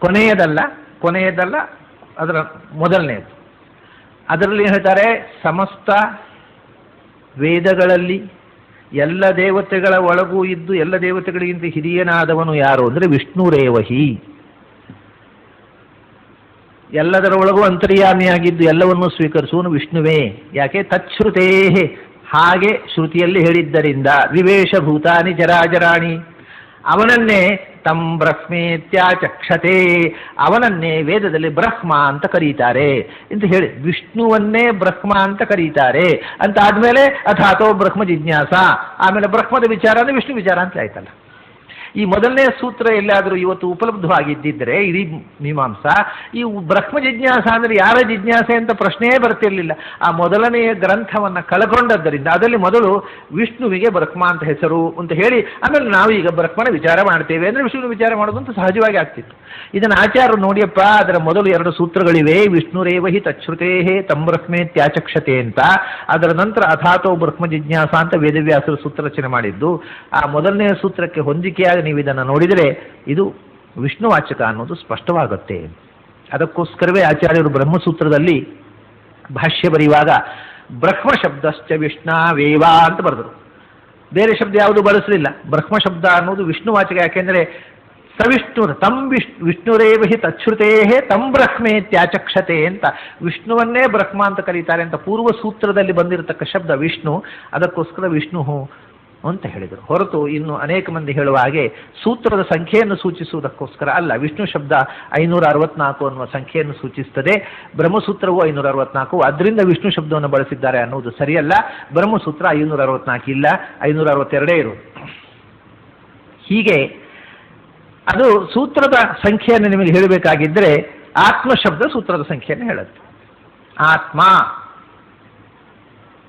ಕೊನೆಯದಲ್ಲ ಅದರ ಮೊದಲನೆಯದು. ಅದರಲ್ಲಿ ಹೇಳ್ತಾರೆ ಸಮಸ್ತ ವೇದಗಳಲ್ಲಿ ಎಲ್ಲ ದೇವತೆಗಳ ಒಳಗೂ ಇದ್ದು ಎಲ್ಲ ದೇವತೆಗಳಿಗಿಂತ ಹಿರಿಯನಾದವನು ಯಾರು ಅಂದರೆ ವಿಷ್ಣುರೇವಹಿ. ಎಲ್ಲದರ ಒಳಗೂ ಅಂತರ್ಯಾಮಿಯಾಗಿದ್ದು ಎಲ್ಲವನ್ನೂ ಸ್ವೀಕರಿಸುವನು ವಿಷ್ಣುವೇ. ಯಾಕೆ ತಚ್ಛ್ರುತೇ, ಹಾಗೆ ಶ್ರುತಿಯಲ್ಲಿ ಹೇಳಿದ್ದರಿಂದ. ವಿವೇಶ ಭೂತಾನಿ ಜರಾಜರಾಣಿ, ಅವನನ್ನೇ ತಂ ಬ್ರಹ್ಮೇತ್ಯಾಚಕ್ಷತೆ, ಅವನನ್ನೇ ವೇದದಲ್ಲಿ ಬ್ರಹ್ಮ ಅಂತ ಕರೀತಾರೆ ಅಂತ ಹೇಳಿ ವಿಷ್ಣುವನ್ನೇ ಬ್ರಹ್ಮ ಅಂತ ಕರೀತಾರೆ ಅಂತ ಆದಮೇಲೆ ಅಥಾತೋ ಬ್ರಹ್ಮ ಜಿಜ್ಞಾಸ, ಆಮೇಲೆ ಬ್ರಹ್ಮದ ವಿಚಾರ ಅಂದರೆ ವಿಷ್ಣು ವಿಚಾರ ಅಂತ ಆಯ್ತಲ್ಲ. ಈ ಮೊದಲನೇ ಸೂತ್ರ ಎಲ್ಲಾದರೂ ಇವತ್ತು ಉಪಲಬ್ಧವಾಗಿದ್ದಿದ್ದರೆ ಇಡೀ ಮೀಮಾಂಸಾ, ಈ ಬ್ರಹ್ಮ ಜಿಜ್ಞಾಸ ಅಂದರೆ ಯಾರ ಜಿಜ್ಞಾಸೆ ಅಂತ ಪ್ರಶ್ನೆಯೇ ಬರ್ತಿರಲಿಲ್ಲ. ಆ ಮೊದಲನೆಯ ಗ್ರಂಥವನ್ನು ಕಳ್ಕೊಂಡದ್ದರಿಂದ ಅದರಲ್ಲಿ ಮೊದಲು ವಿಷ್ಣುವಿಗೆ ಬ್ರಹ್ಮ ಅಂತ ಹೆಸರು ಅಂತ ಹೇಳಿ ಆಮೇಲೆ ನಾವು ಈಗ ಬ್ರಹ್ಮನ ವಿಚಾರ ಮಾಡ್ತೇವೆ ಅಂದರೆ ವಿಷ್ಣುವಿನ ವಿಚಾರ ಮಾಡೋದು ಅಂತ ಸಹಜವಾಗಿ ಆಗ್ತಿತ್ತು. ಇದನ್ನು ಆಚಾರ್ಯರು ನೋಡಿಯಪ್ಪ, ಅದರ ಮೊದಲು 2 ಸೂತ್ರಗಳಿವೆ, ವಿಷ್ಣುರೇವಹಿ ತಚ್ಛ್ರುತೇಹೇ ತಂ ಬ್ರಹ್ಮೇತ್ಯಾಚಕ್ಷತೆ ಅಂತ. ಅದರ ನಂತರ ಅಥಾತೋ ಬ್ರಹ್ಮ ಜಿಜ್ಞಾಸ ಅಂತ ವೇದವ್ಯಾಸರು ಸೂತ್ರ ರಚನೆ ಮಾಡಿದ್ದು. ಆ ಮೊದಲನೆಯ ಸೂತ್ರಕ್ಕೆ ಹೊಂದಿಕೆಯಾಗಿ ನೀವು ಇದನ್ನು ನೋಡಿದರೆ ಇದು ವಿಷ್ಣುವಾಚಕ ಅನ್ನೋದು ಸ್ಪಷ್ಟವಾಗುತ್ತೆ. ಅದಕ್ಕೋಸ್ಕರವೇ ಆಚಾರ್ಯರು ಬ್ರಹ್ಮಸೂತ್ರದಲ್ಲಿ ಭಾಷ್ಯ ಬರೆಯುವಾಗ ಬ್ರಹ್ಮ ಶಬ್ದಶ್ಚ ವಿಷ್ಣಾವೇವ ಅಂತ ಬರೆದರು. ಬೇರೆ ಶಬ್ದ ಯಾವುದು ಬಳಸಲಿಲ್ಲ. ಬ್ರಹ್ಮ ಶಬ್ದ ಅನ್ನೋದು ವಿಷ್ಣುವಾಚಕ. ಯಾಕೆಂದರೆ ಸವಿಷ್ಣು ತಂ ವಿಷ್ಣುರೇವ ಹಿ ತಚ್ಛ್ರುತೇ ತಂ ಬ್ರಹ್ಮೇತ್ಯಾಚಕ್ಷತೆ ಅಂತ ವಿಷ್ಣುವನ್ನೇ ಬ್ರಹ್ಮ ಅಂತ ಕರೀತಾರೆ ಅಂತ ಪೂರ್ವ ಸೂತ್ರದಲ್ಲಿ ಬಂದಿರತಕ್ಕ ಶಬ್ದ ವಿಷ್ಣು. ಅದಕ್ಕೋಸ್ಕರ ವಿಷ್ಣು ಅಂತ ಹೇಳಿದರು. ಹೊರತು ಇನ್ನು ಅನೇಕ ಮಂದಿ ಹೇಳುವ ಹಾಗೆ ಸೂತ್ರದ ಸಂಖ್ಯೆಯನ್ನು ಸೂಚಿಸುವುದಕ್ಕೋಸ್ಕರ ಅಲ್ಲ. ವಿಷ್ಣು ಶಬ್ದ 564 ಅನ್ನುವ ಸಂಖ್ಯೆಯನ್ನು ಸೂಚಿಸುತ್ತದೆ. ಬ್ರಹ್ಮಸೂತ್ರವು 564, ಅದರಿಂದ ವಿಷ್ಣು ಶಬ್ದವನ್ನು ಬಳಸಿದ್ದಾರೆ ಅನ್ನುವುದು ಸರಿಯಲ್ಲ. ಬ್ರಹ್ಮಸೂತ್ರ 564 ಇಲ್ಲ, 562 ಇರುವುದು. ಹೀಗೆ ಅದು ಸೂತ್ರದ ಸಂಖ್ಯೆಯನ್ನು ನಿಮಗೆ ಹೇಳಬೇಕಾಗಿದ್ದರೆ ಆತ್ಮ ಶಬ್ದ ಸೂತ್ರದ ಸಂಖ್ಯೆಯನ್ನು ಹೇಳುತ್ತೆ. ಆತ್ಮ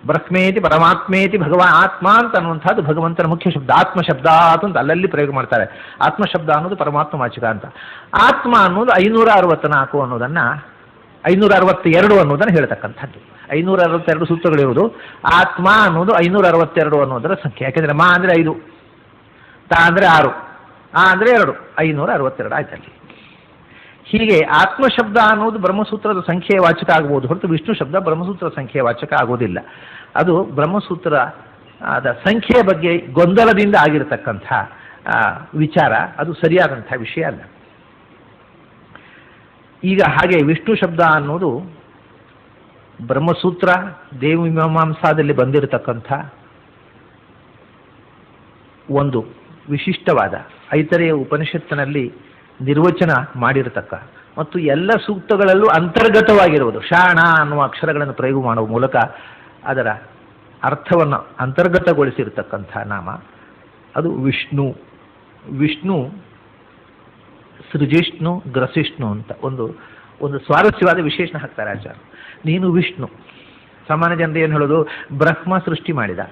ಬ್ರಹ್ಮೇತಿ ಪರಮಾತ್ಮೇತಿ ಭಗವಾನ್ ಆತ್ಮ ಅಂತ ಅನ್ನುವಂಥದ್ದು ಭಗವಂತನ ಮುಖ್ಯ ಶಬ್ದ. ಆತ್ಮ ಶಬ್ದ ಅಂತ ಅಲ್ಲಲ್ಲಿ ಪ್ರಯೋಗ ಮಾಡ್ತಾರೆ. ಆತ್ಮ ಶಬ್ದ ಅನ್ನೋದು ಪರಮಾತ್ಮ ವಾಚಕ ಅಂತ. ಆತ್ಮ ಅನ್ನೋದು 564 ಅನ್ನೋದನ್ನು 562 ಅನ್ನೋದನ್ನು ಹೇಳ್ತಕ್ಕಂಥದ್ದು. 562 ಸೂತ್ರಗಳಿರುವುದು. ಆತ್ಮ ಅನ್ನೋದು 562 ಅನ್ನೋದರ ಸಂಖ್ಯೆ. ಯಾಕೆಂದರೆ ಮಾ ಅಂದರೆ 5, ತಾ ಅಂದರೆ 6, ಆ ಅಂದರೆ 2, 562 ಆಯ್ತಲ್ಲಿ. ಹೀಗೆ ಆತ್ಮಶಬ್ದ ಅನ್ನೋದು ಬ್ರಹ್ಮಸೂತ್ರದ ಸಂಖ್ಯೆಯ ವಾಚಕ ಆಗಬಹುದು ಹೊರತು ವಿಷ್ಣು ಶಬ್ದ ಬ್ರಹ್ಮಸೂತ್ರದ ಸಂಖ್ಯೆಯ ವಾಚಕ ಆಗೋದಿಲ್ಲ. ಅದು ಬ್ರಹ್ಮಸೂತ್ರ ಸಂಖ್ಯೆಯ ಬಗ್ಗೆ ಗೊಂದಲದಿಂದ ಆಗಿರತಕ್ಕಂಥ ವಿಚಾರ. ಅದು ಸರಿಯಾದಂಥ ವಿಷಯ ಅಲ್ಲ. ಈಗ ಹಾಗೆ ವಿಷ್ಣು ಶಬ್ದ ಅನ್ನೋದು ಬ್ರಹ್ಮಸೂತ್ರ ದೇವಮೀಮಾಂಸಾದಲ್ಲಿ ಬಂದಿರತಕ್ಕಂಥ ಒಂದು ವಿಶಿಷ್ಟವಾದ ಐತರೆಯ ಉಪನಿಷತ್ತಿನಲ್ಲಿ ನಿರ್ವಚನ ಮಾಡಿರತಕ್ಕ ಮತ್ತು ಎಲ್ಲ ಸೂಕ್ತಗಳಲ್ಲೂ ಅಂತರ್ಗತವಾಗಿರುವುದು. ಶಾಣ ಅನ್ನುವ ಅಕ್ಷರಗಳನ್ನು ಪ್ರಯೋಗ ಮಾಡುವ ಮೂಲಕ ಅದರ ಅರ್ಥವನ್ನು ಅಂತರ್ಗತಗೊಳಿಸಿರತಕ್ಕಂಥ ನಾಮ ಅದು ವಿಷ್ಣು. ವಿಷ್ಣು ಸೃಜಿಷ್ಣು ಗ್ರಸಿಷ್ಣು ಅಂತ ಒಂದು ಸ್ವಾರಸ್ಯವಾದ ವಿಶೇಷಣ ಹಾಕ್ತಾರೆ ಆಚಾರ್ಯ. ನೀನು ವಿಷ್ಣು. ಸಾಮಾನ್ಯ ಜನರು ಏನು ಹೇಳೋದು, ಬ್ರಹ್ಮ ಸೃಷ್ಟಿ ಮಾಡಿದ,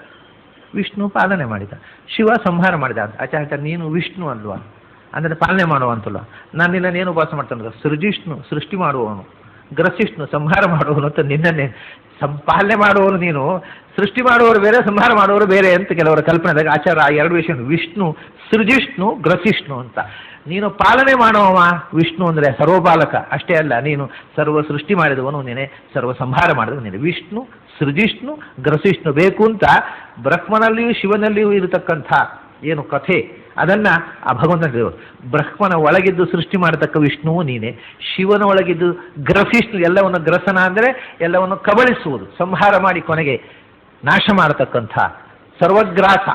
ವಿಷ್ಣು ಪಾಲನೆ ಮಾಡಿದ, ಶಿವ ಸಂಹಾರ ಮಾಡಿದ ಅಂತ. ಆಚಾರ್ಯ ನೀನು ವಿಷ್ಣು ಅಲ್ವಾ, ಅಂದರೆ ಪಾಲನೆ ಮಾಡುವಂತಲ್ಲ. ನಾನು ನಿನ್ನನ್ನೇನು ಉಪವಾಸ ಮಾಡ್ತಾನೆ, ಸೃಜಿಷ್ಣು ಸೃಷ್ಟಿ ಮಾಡುವವನು, ಗ್ರಸಿಷ್ಣು ಸಂಹಾರ ಮಾಡುವವನು ಅಂತ ನಿನ್ನನ್ನೇ ಪಾಲನೆ ಮಾಡುವವನು ನೀನು. ಸೃಷ್ಟಿ ಮಾಡುವವರು ಬೇರೆ, ಸಂಹಾರ ಮಾಡುವವರು ಬೇರೆ ಅಂತ ಕೆಲವರ ಕಲ್ಪನೆದಾಗ ಆಚಾರ್ಯ ಆ ಎರಡು ವಿಷಯ ವಿಷ್ಣು ಸೃಜಿಷ್ಣು ಗ್ರಸಿಷ್ಣು ಅಂತ. ನೀನು ಪಾಲನೆ ಮಾಡುವವ ವಿಷ್ಣು ಅಂದರೆ ಸರ್ವಪಾಲಕ ಅಷ್ಟೇ ಅಲ್ಲ, ನೀನು ಸರ್ವ ಸೃಷ್ಟಿ ಮಾಡಿದವನು ನೀನೆ, ಸರ್ವ ಸಂಹಾರ ಮಾಡಿದವನು ನೀನೆ. ವಿಷ್ಣು ಸೃಜಿಷ್ಣು ಗ್ರಸಿಷ್ಣು ಬೇಕು ಅಂತ ಬ್ರಹ್ಮನಲ್ಲಿಯೂ ಶಿವನಲ್ಲಿಯೂ ಇರತಕ್ಕಂಥ ಏನು ಕಥೆ ಅದನ್ನು ಆ ಭಗವಂತನ ಬ್ರಹ್ಮನ ಒಳಗಿದ್ದು ಸೃಷ್ಟಿ ಮಾಡತಕ್ಕ ವಿಷ್ಣುವು ನೀನೆ, ಶಿವನ ಒಳಗಿದ್ದು ಗ್ರಸಿಷ್ಣು ಎಲ್ಲವನ್ನು ಗ್ರಸನ ಅಂದರೆ ಎಲ್ಲವನ್ನು ಕಬಳಿಸುವುದು, ಸಂಹಾರ ಮಾಡಿ ಕೊನೆಗೆ ನಾಶ ಮಾಡತಕ್ಕಂಥ ಸರ್ವಗ್ರಾಸ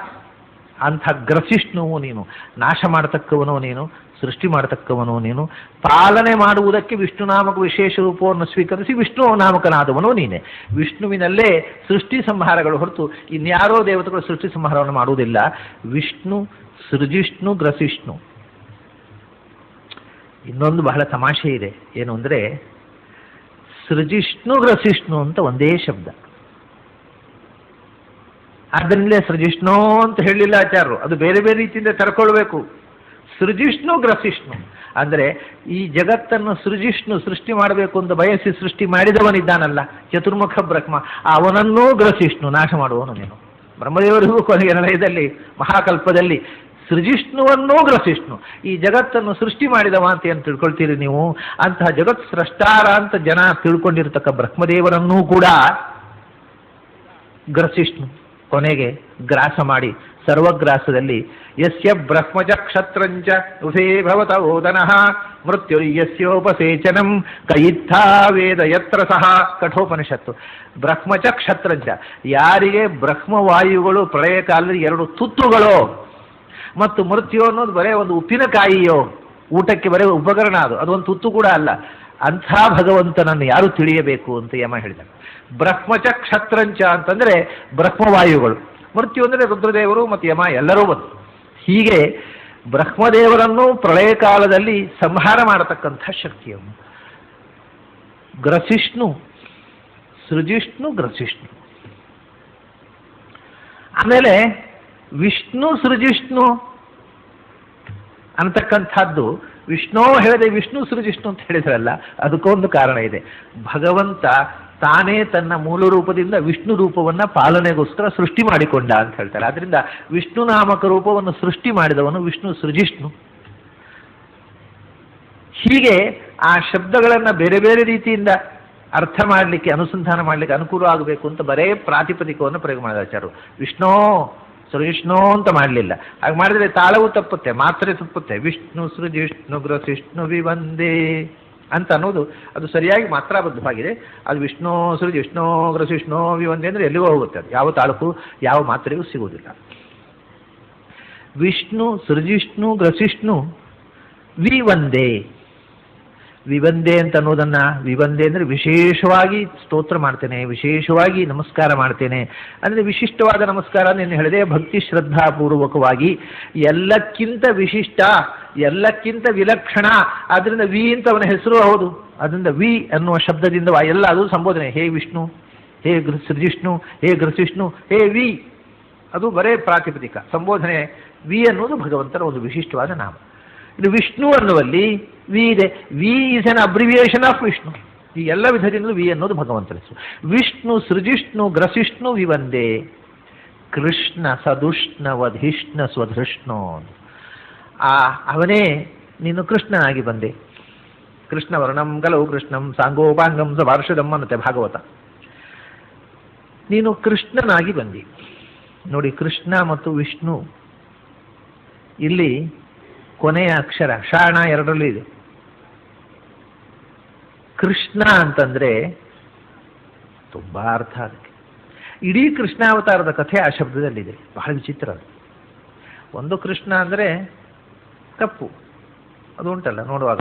ಅಂಥ ಗ್ರಸಿಷ್ಣುವು ನೀನು, ನಾಶ ಮಾಡತಕ್ಕವನು ನೀನು, ಸೃಷ್ಟಿ ಮಾಡತಕ್ಕವನು ನೀನು, ಪಾಲನೆ ಮಾಡುವುದಕ್ಕೆ ವಿಷ್ಣು ನಾಮಕ ವಿಶೇಷ ರೂಪವನ್ನು ಸ್ವೀಕರಿಸಿ ವಿಷ್ಣು ನಾಮಕನಾದವನು ನೀನೆ. ವಿಷ್ಣುವಿನಲ್ಲೇ ಸೃಷ್ಟಿ ಸಂಹಾರಗಳು ಹೊರತು ಇನ್ಯಾರೋ ದೇವತೆಗಳು ಸೃಷ್ಟಿ ಸಂಹಾರವನ್ನು ಮಾಡುವುದಿಲ್ಲ. ವಿಷ್ಣು ಸೃಜಿಷ್ಣು ಗ್ರಸಿಷ್ಣು. ಇನ್ನೊಂದು ಬಹಳ ತಮಾಷೆ ಇದೆ, ಏನು ಅಂದರೆ ಸೃಜಿಷ್ಣು ಗ್ರಸಿಷ್ಣು ಅಂತ ಒಂದೇ ಶಬ್ದ. ಅದರಿಂದಲೇ ಸೃಜಿಷ್ಣು ಅಂತ ಹೇಳಿಲ್ಲ ಆಚಾರ್ಯರು, ಅದು ಬೇರೆ ಬೇರೆ ರೀತಿಯಿಂದ ತರ್ಕೊಳ್ಬೇಕು. ಸೃಜಿಷ್ಣು ಗ್ರಸಿಷ್ಣು ಅಂದರೆ ಈ ಜಗತ್ತನ್ನು ಸೃಜಿಷ್ಣು ಸೃಷ್ಟಿ ಮಾಡಬೇಕು ಅಂತ ಬಯಸಿ ಸೃಷ್ಟಿ ಮಾಡಿದವನಿದ್ದಾನಲ್ಲ ಚತುರ್ಮುಖ ಬ್ರಹ್ಮ, ಅವನನ್ನೂ ಗ್ರಸಿಷ್ಣು ನಾಶ ಮಾಡುವವನು ನೀನು. ಬ್ರಹ್ಮದೇವರಿಗೂ ಕೊನೆಯ ನಿಲಯದಲ್ಲಿ ಮಹಾಕಲ್ಪದಲ್ಲಿ ಸೃಜಿಷ್ಣುವನ್ನೂ ಗ್ರಸಿಷ್ಣು, ಈ ಜಗತ್ತನ್ನು ಸೃಷ್ಟಿ ಮಾಡಿದವ ಅಂತ ಏನು ತಿಳ್ಕೊಳ್ತೀರಿ ನೀವು, ಅಂತಹ ಜಗತ್ ಸೃಷ್ಟಾರ ಅಂತ ಜನ ತಿಳ್ಕೊಂಡಿರ್ತಕ್ಕ ಬ್ರಹ್ಮದೇವರನ್ನೂ ಕೂಡ ಗ್ರಸಿಷ್ಣು ಕೊನೆಗೆ ಗ್ರಾಸ ಮಾಡಿ ಸರ್ವಗ್ರಾಸದಲ್ಲಿ ಯಸ್ಯ ಬ್ರಹ್ಮಜ ಕ್ಷತ್ರಂಚ ಉಭೇ ಭವತ ಓದನಃ ಮೃತ್ಯುರ್ಯಸ್ಯೋಪಸೇಚನಂ ಕಯಿತ್ಥಾ ವೇದ ಯತ್ರ ಸಹ ಕಠೋಪನಿಷತ್ತು. ಬ್ರಹ್ಮಚ ಕ್ಷತ್ರಂಚ, ಯಾರಿಗೆ ಬ್ರಹ್ಮವಾಯುಗಳು ಪ್ರಳಯ ಕಾಲದಲ್ಲಿ 2 ತುತ್ತುಗಳು ಮತ್ತು ಮೃತ್ಯು ಅನ್ನೋದು ಬರೇ ಒಂದು ಉಪ್ಪಿನಕಾಯಿಯೋ, ಊಟಕ್ಕೆ ಬರೇ ಉಪಕರಣ, ಅದೊಂದು ತುತ್ತು ಕೂಡ ಅಲ್ಲ. ಅಂಥ ಭಗವಂತನನ್ನು ಯಾರು ತಿಳಿಯಬೇಕು ಅಂತ ಯಮ ಹೇಳಿದ. ಬ್ರಹ್ಮಚ ಕ್ಷತ್ರಂಚ ಅಂತಂದರೆ ಬ್ರಹ್ಮವಾಯುಗಳು, ಮೃತ್ಯು ಅಂದರೆ ರುದ್ರದೇವರು ಮತ್ತು ಯಮ ಎಲ್ಲರೂ ಬಂದು. ಹೀಗೆ ಬ್ರಹ್ಮದೇವರನ್ನು ಪ್ರಳಯ ಕಾಲದಲ್ಲಿ ಸಂಹಾರ ಮಾಡತಕ್ಕಂಥ ಶಕ್ತಿಯನ್ನು ಗ್ರಸಿಷ್ಣು ಸೃಜಿಷ್ಣು ಗ್ರಸಿಷ್ಣು. ಆಮೇಲೆ ವಿಷ್ಣು ಸೃಜಿಷ್ಣು ಅಂತಕ್ಕಂಥದ್ದು ವಿಷ್ಣು ಹೇಳಿದೆ, ವಿಷ್ಣು ಸೃಜಿಷ್ಣು ಅಂತ ಹೇಳಿದ್ರಲ್ಲ, ಅದಕ್ಕೊಂದು ಕಾರಣ ಇದೆ. ಭಗವಂತ ತಾನೇ ತನ್ನ ಮೂಲ ರೂಪದಿಂದ ವಿಷ್ಣು ರೂಪವನ್ನು ಪಾಲನೆಗೋಸ್ಕರ ಸೃಷ್ಟಿ ಮಾಡಿಕೊಂಡ ಅಂತ ಹೇಳ್ತಾರೆ. ಆದ್ದರಿಂದ ವಿಷ್ಣು ನಾಮಕ ರೂಪವನ್ನು ಸೃಷ್ಟಿ ಮಾಡಿದವನು ವಿಷ್ಣು ಸೃಜಿಷ್ಣು. ಹೀಗೆ ಆ ಶಬ್ದಗಳನ್ನು ಬೇರೆ ಬೇರೆ ರೀತಿಯಿಂದ ಅರ್ಥ ಮಾಡಲಿಕ್ಕೆ, ಅನುಸಂಧಾನ ಮಾಡಲಿಕ್ಕೆ ಅನುಕೂಲ ಆಗಬೇಕು ಅಂತ ಬರೇ ಪ್ರಾತಿಪದಿಕವನ್ನು ಪ್ರಯೋಗ ಮಾಡಿದಾಚಾರು. ವಿಷ್ಣು ಸೃಜಿಷ್ಣು ಅಂತ ಮಾಡಲಿಲ್ಲ. ಹಾಗೆ ಮಾಡಿದ್ರೆ ತಾಳವು ತಪ್ಪುತ್ತೆ, ಮಾತ್ರೆ ತಪ್ಪುತ್ತೆ. ವಿಷ್ಣು ಸೃಜಿಷ್ಣು ಗ್ರಸಿಷ್ಣು ವಿವಂದೇ ಅಂತ ಅನ್ನೋದು ಅದು ಸರಿಯಾಗಿ ಮಾತ್ರಾಬದ್ಧವಾಗಿದೆ. ಅದು ವಿಷ್ಣು ಸೃಜಿಷ್ಣು ಗ್ರಸಿಷ್ಣು ವಿವಂದೇ ಅಂದರೆ ಎಲ್ಲಿಗೋ ಹೋಗುತ್ತೆ. ಅದು ಯಾವ ತಾಳಕ್ಕೂ ಯಾವ ಮಾತ್ರೆಗೂ ಸಿಗುವುದಿಲ್ಲ. ವಿಷ್ಣು ಸೃಜಿಷ್ಣು ಗ್ರಸಿಷ್ಣು ವಿವಂದೇ. ವಿವಂದೇ ಅಂತ ಅನ್ನೋದನ್ನು, ವಿವಂದೇ ಅಂದರೆ ವಿಶೇಷವಾಗಿ ಸ್ತೋತ್ರ ಮಾಡ್ತೇನೆ, ವಿಶೇಷವಾಗಿ ನಮಸ್ಕಾರ ಮಾಡ್ತೇನೆ ಅಂದರೆ ವಿಶಿಷ್ಟವಾದ ನಮಸ್ಕಾರ ನೀನು ಹೇಳಿದೆ. ಭಕ್ತಿ ಶ್ರದ್ಧಾಪೂರ್ವಕವಾಗಿ ಎಲ್ಲಕ್ಕಿಂತ ವಿಶಿಷ್ಟ, ಎಲ್ಲಕ್ಕಿಂತ ವಿಲಕ್ಷಣ. ಆದ್ದರಿಂದ ವಿ ಅಂತ ಅವನ ಹೆಸರು ಹೌದು. ಅದರಿಂದ ವಿ ಅನ್ನುವ ಶಬ್ದದಿಂದ ಎಲ್ಲ ಅದು ಸಂಬೋಧನೆ. ಹೇ ವಿಷ್ಣು, ಹೇ ಸೃಜಿಷ್ಣು, ಹೇ ಗ್ರಸಿಷ್ಣು, ಹೇ ವಿ, ಅದು ಬರೇ ಪ್ರಾತಿಪದಿಕ ಸಂಬೋಧನೆ. ವಿ ಅನ್ನೋದು ಭಗವಂತನ ಒಂದು ವಿಶಿಷ್ಟವಾದ ನಾಮ. ಇದು ವಿಷ್ಣು ಅನ್ನುವಲ್ಲಿ ವಿ ಇದೆ. V is an abbreviation of Vishnu. ಈ ಎಲ್ಲ ವಿಧದಿಂದಲೂ ವಿ ಅನ್ನೋದು ಭಗವಂತನ ಹೆಸರು. ವಿಷ್ಣು ಸೃಜಿಷ್ಣು ಗ್ರಸಿಷ್ಣು ವಿವಂದೇ. ಕೃಷ್ಣ ಸದುಷ್ಣ ವಧಿಷ್ಣ ಸ್ವಧೃಷ್ಣು. ಅವನೇ ನೀನು ಕೃಷ್ಣನಾಗಿ ಬಂದೆ. ಕೃಷ್ಣ ವರ್ಣಂ ಕಲವು ಕೃಷ್ಣಂ ಸಾಂಗೋಪಾಂಗಂ ಸ ವಾರ್ಷದಂ ಅನ್ನುತ್ತೆ ಭಾಗವತ. ನೀನು ಕೃಷ್ಣನಾಗಿ ಬಂದಿ. ನೋಡಿ, ಕೃಷ್ಣ ಮತ್ತು ವಿಷ್ಣು ಇಲ್ಲಿ ಕೊನೆಯ ಅಕ್ಷರ ಶಾಣ ಎರಡರಲ್ಲೂ ಇದೆ. ಕೃಷ್ಣ ಅಂತಂದ್ರೆ ತುಂಬಾ ಅರ್ಥ ಅದಕ್ಕೆ. ಇಡೀ ಕೃಷ್ಣಾವತಾರದ ಕಥೆ ಆ ಶಬ್ದದಲ್ಲಿದೆ. ಬಹಳ ವಿಚಿತ್ರ ಅದು. ಒಂದು ಕೃಷ್ಣ ಅಂದರೆ ಕಪ್ಪು, ಅದು ಉಂಟಲ್ಲ ನೋಡುವಾಗ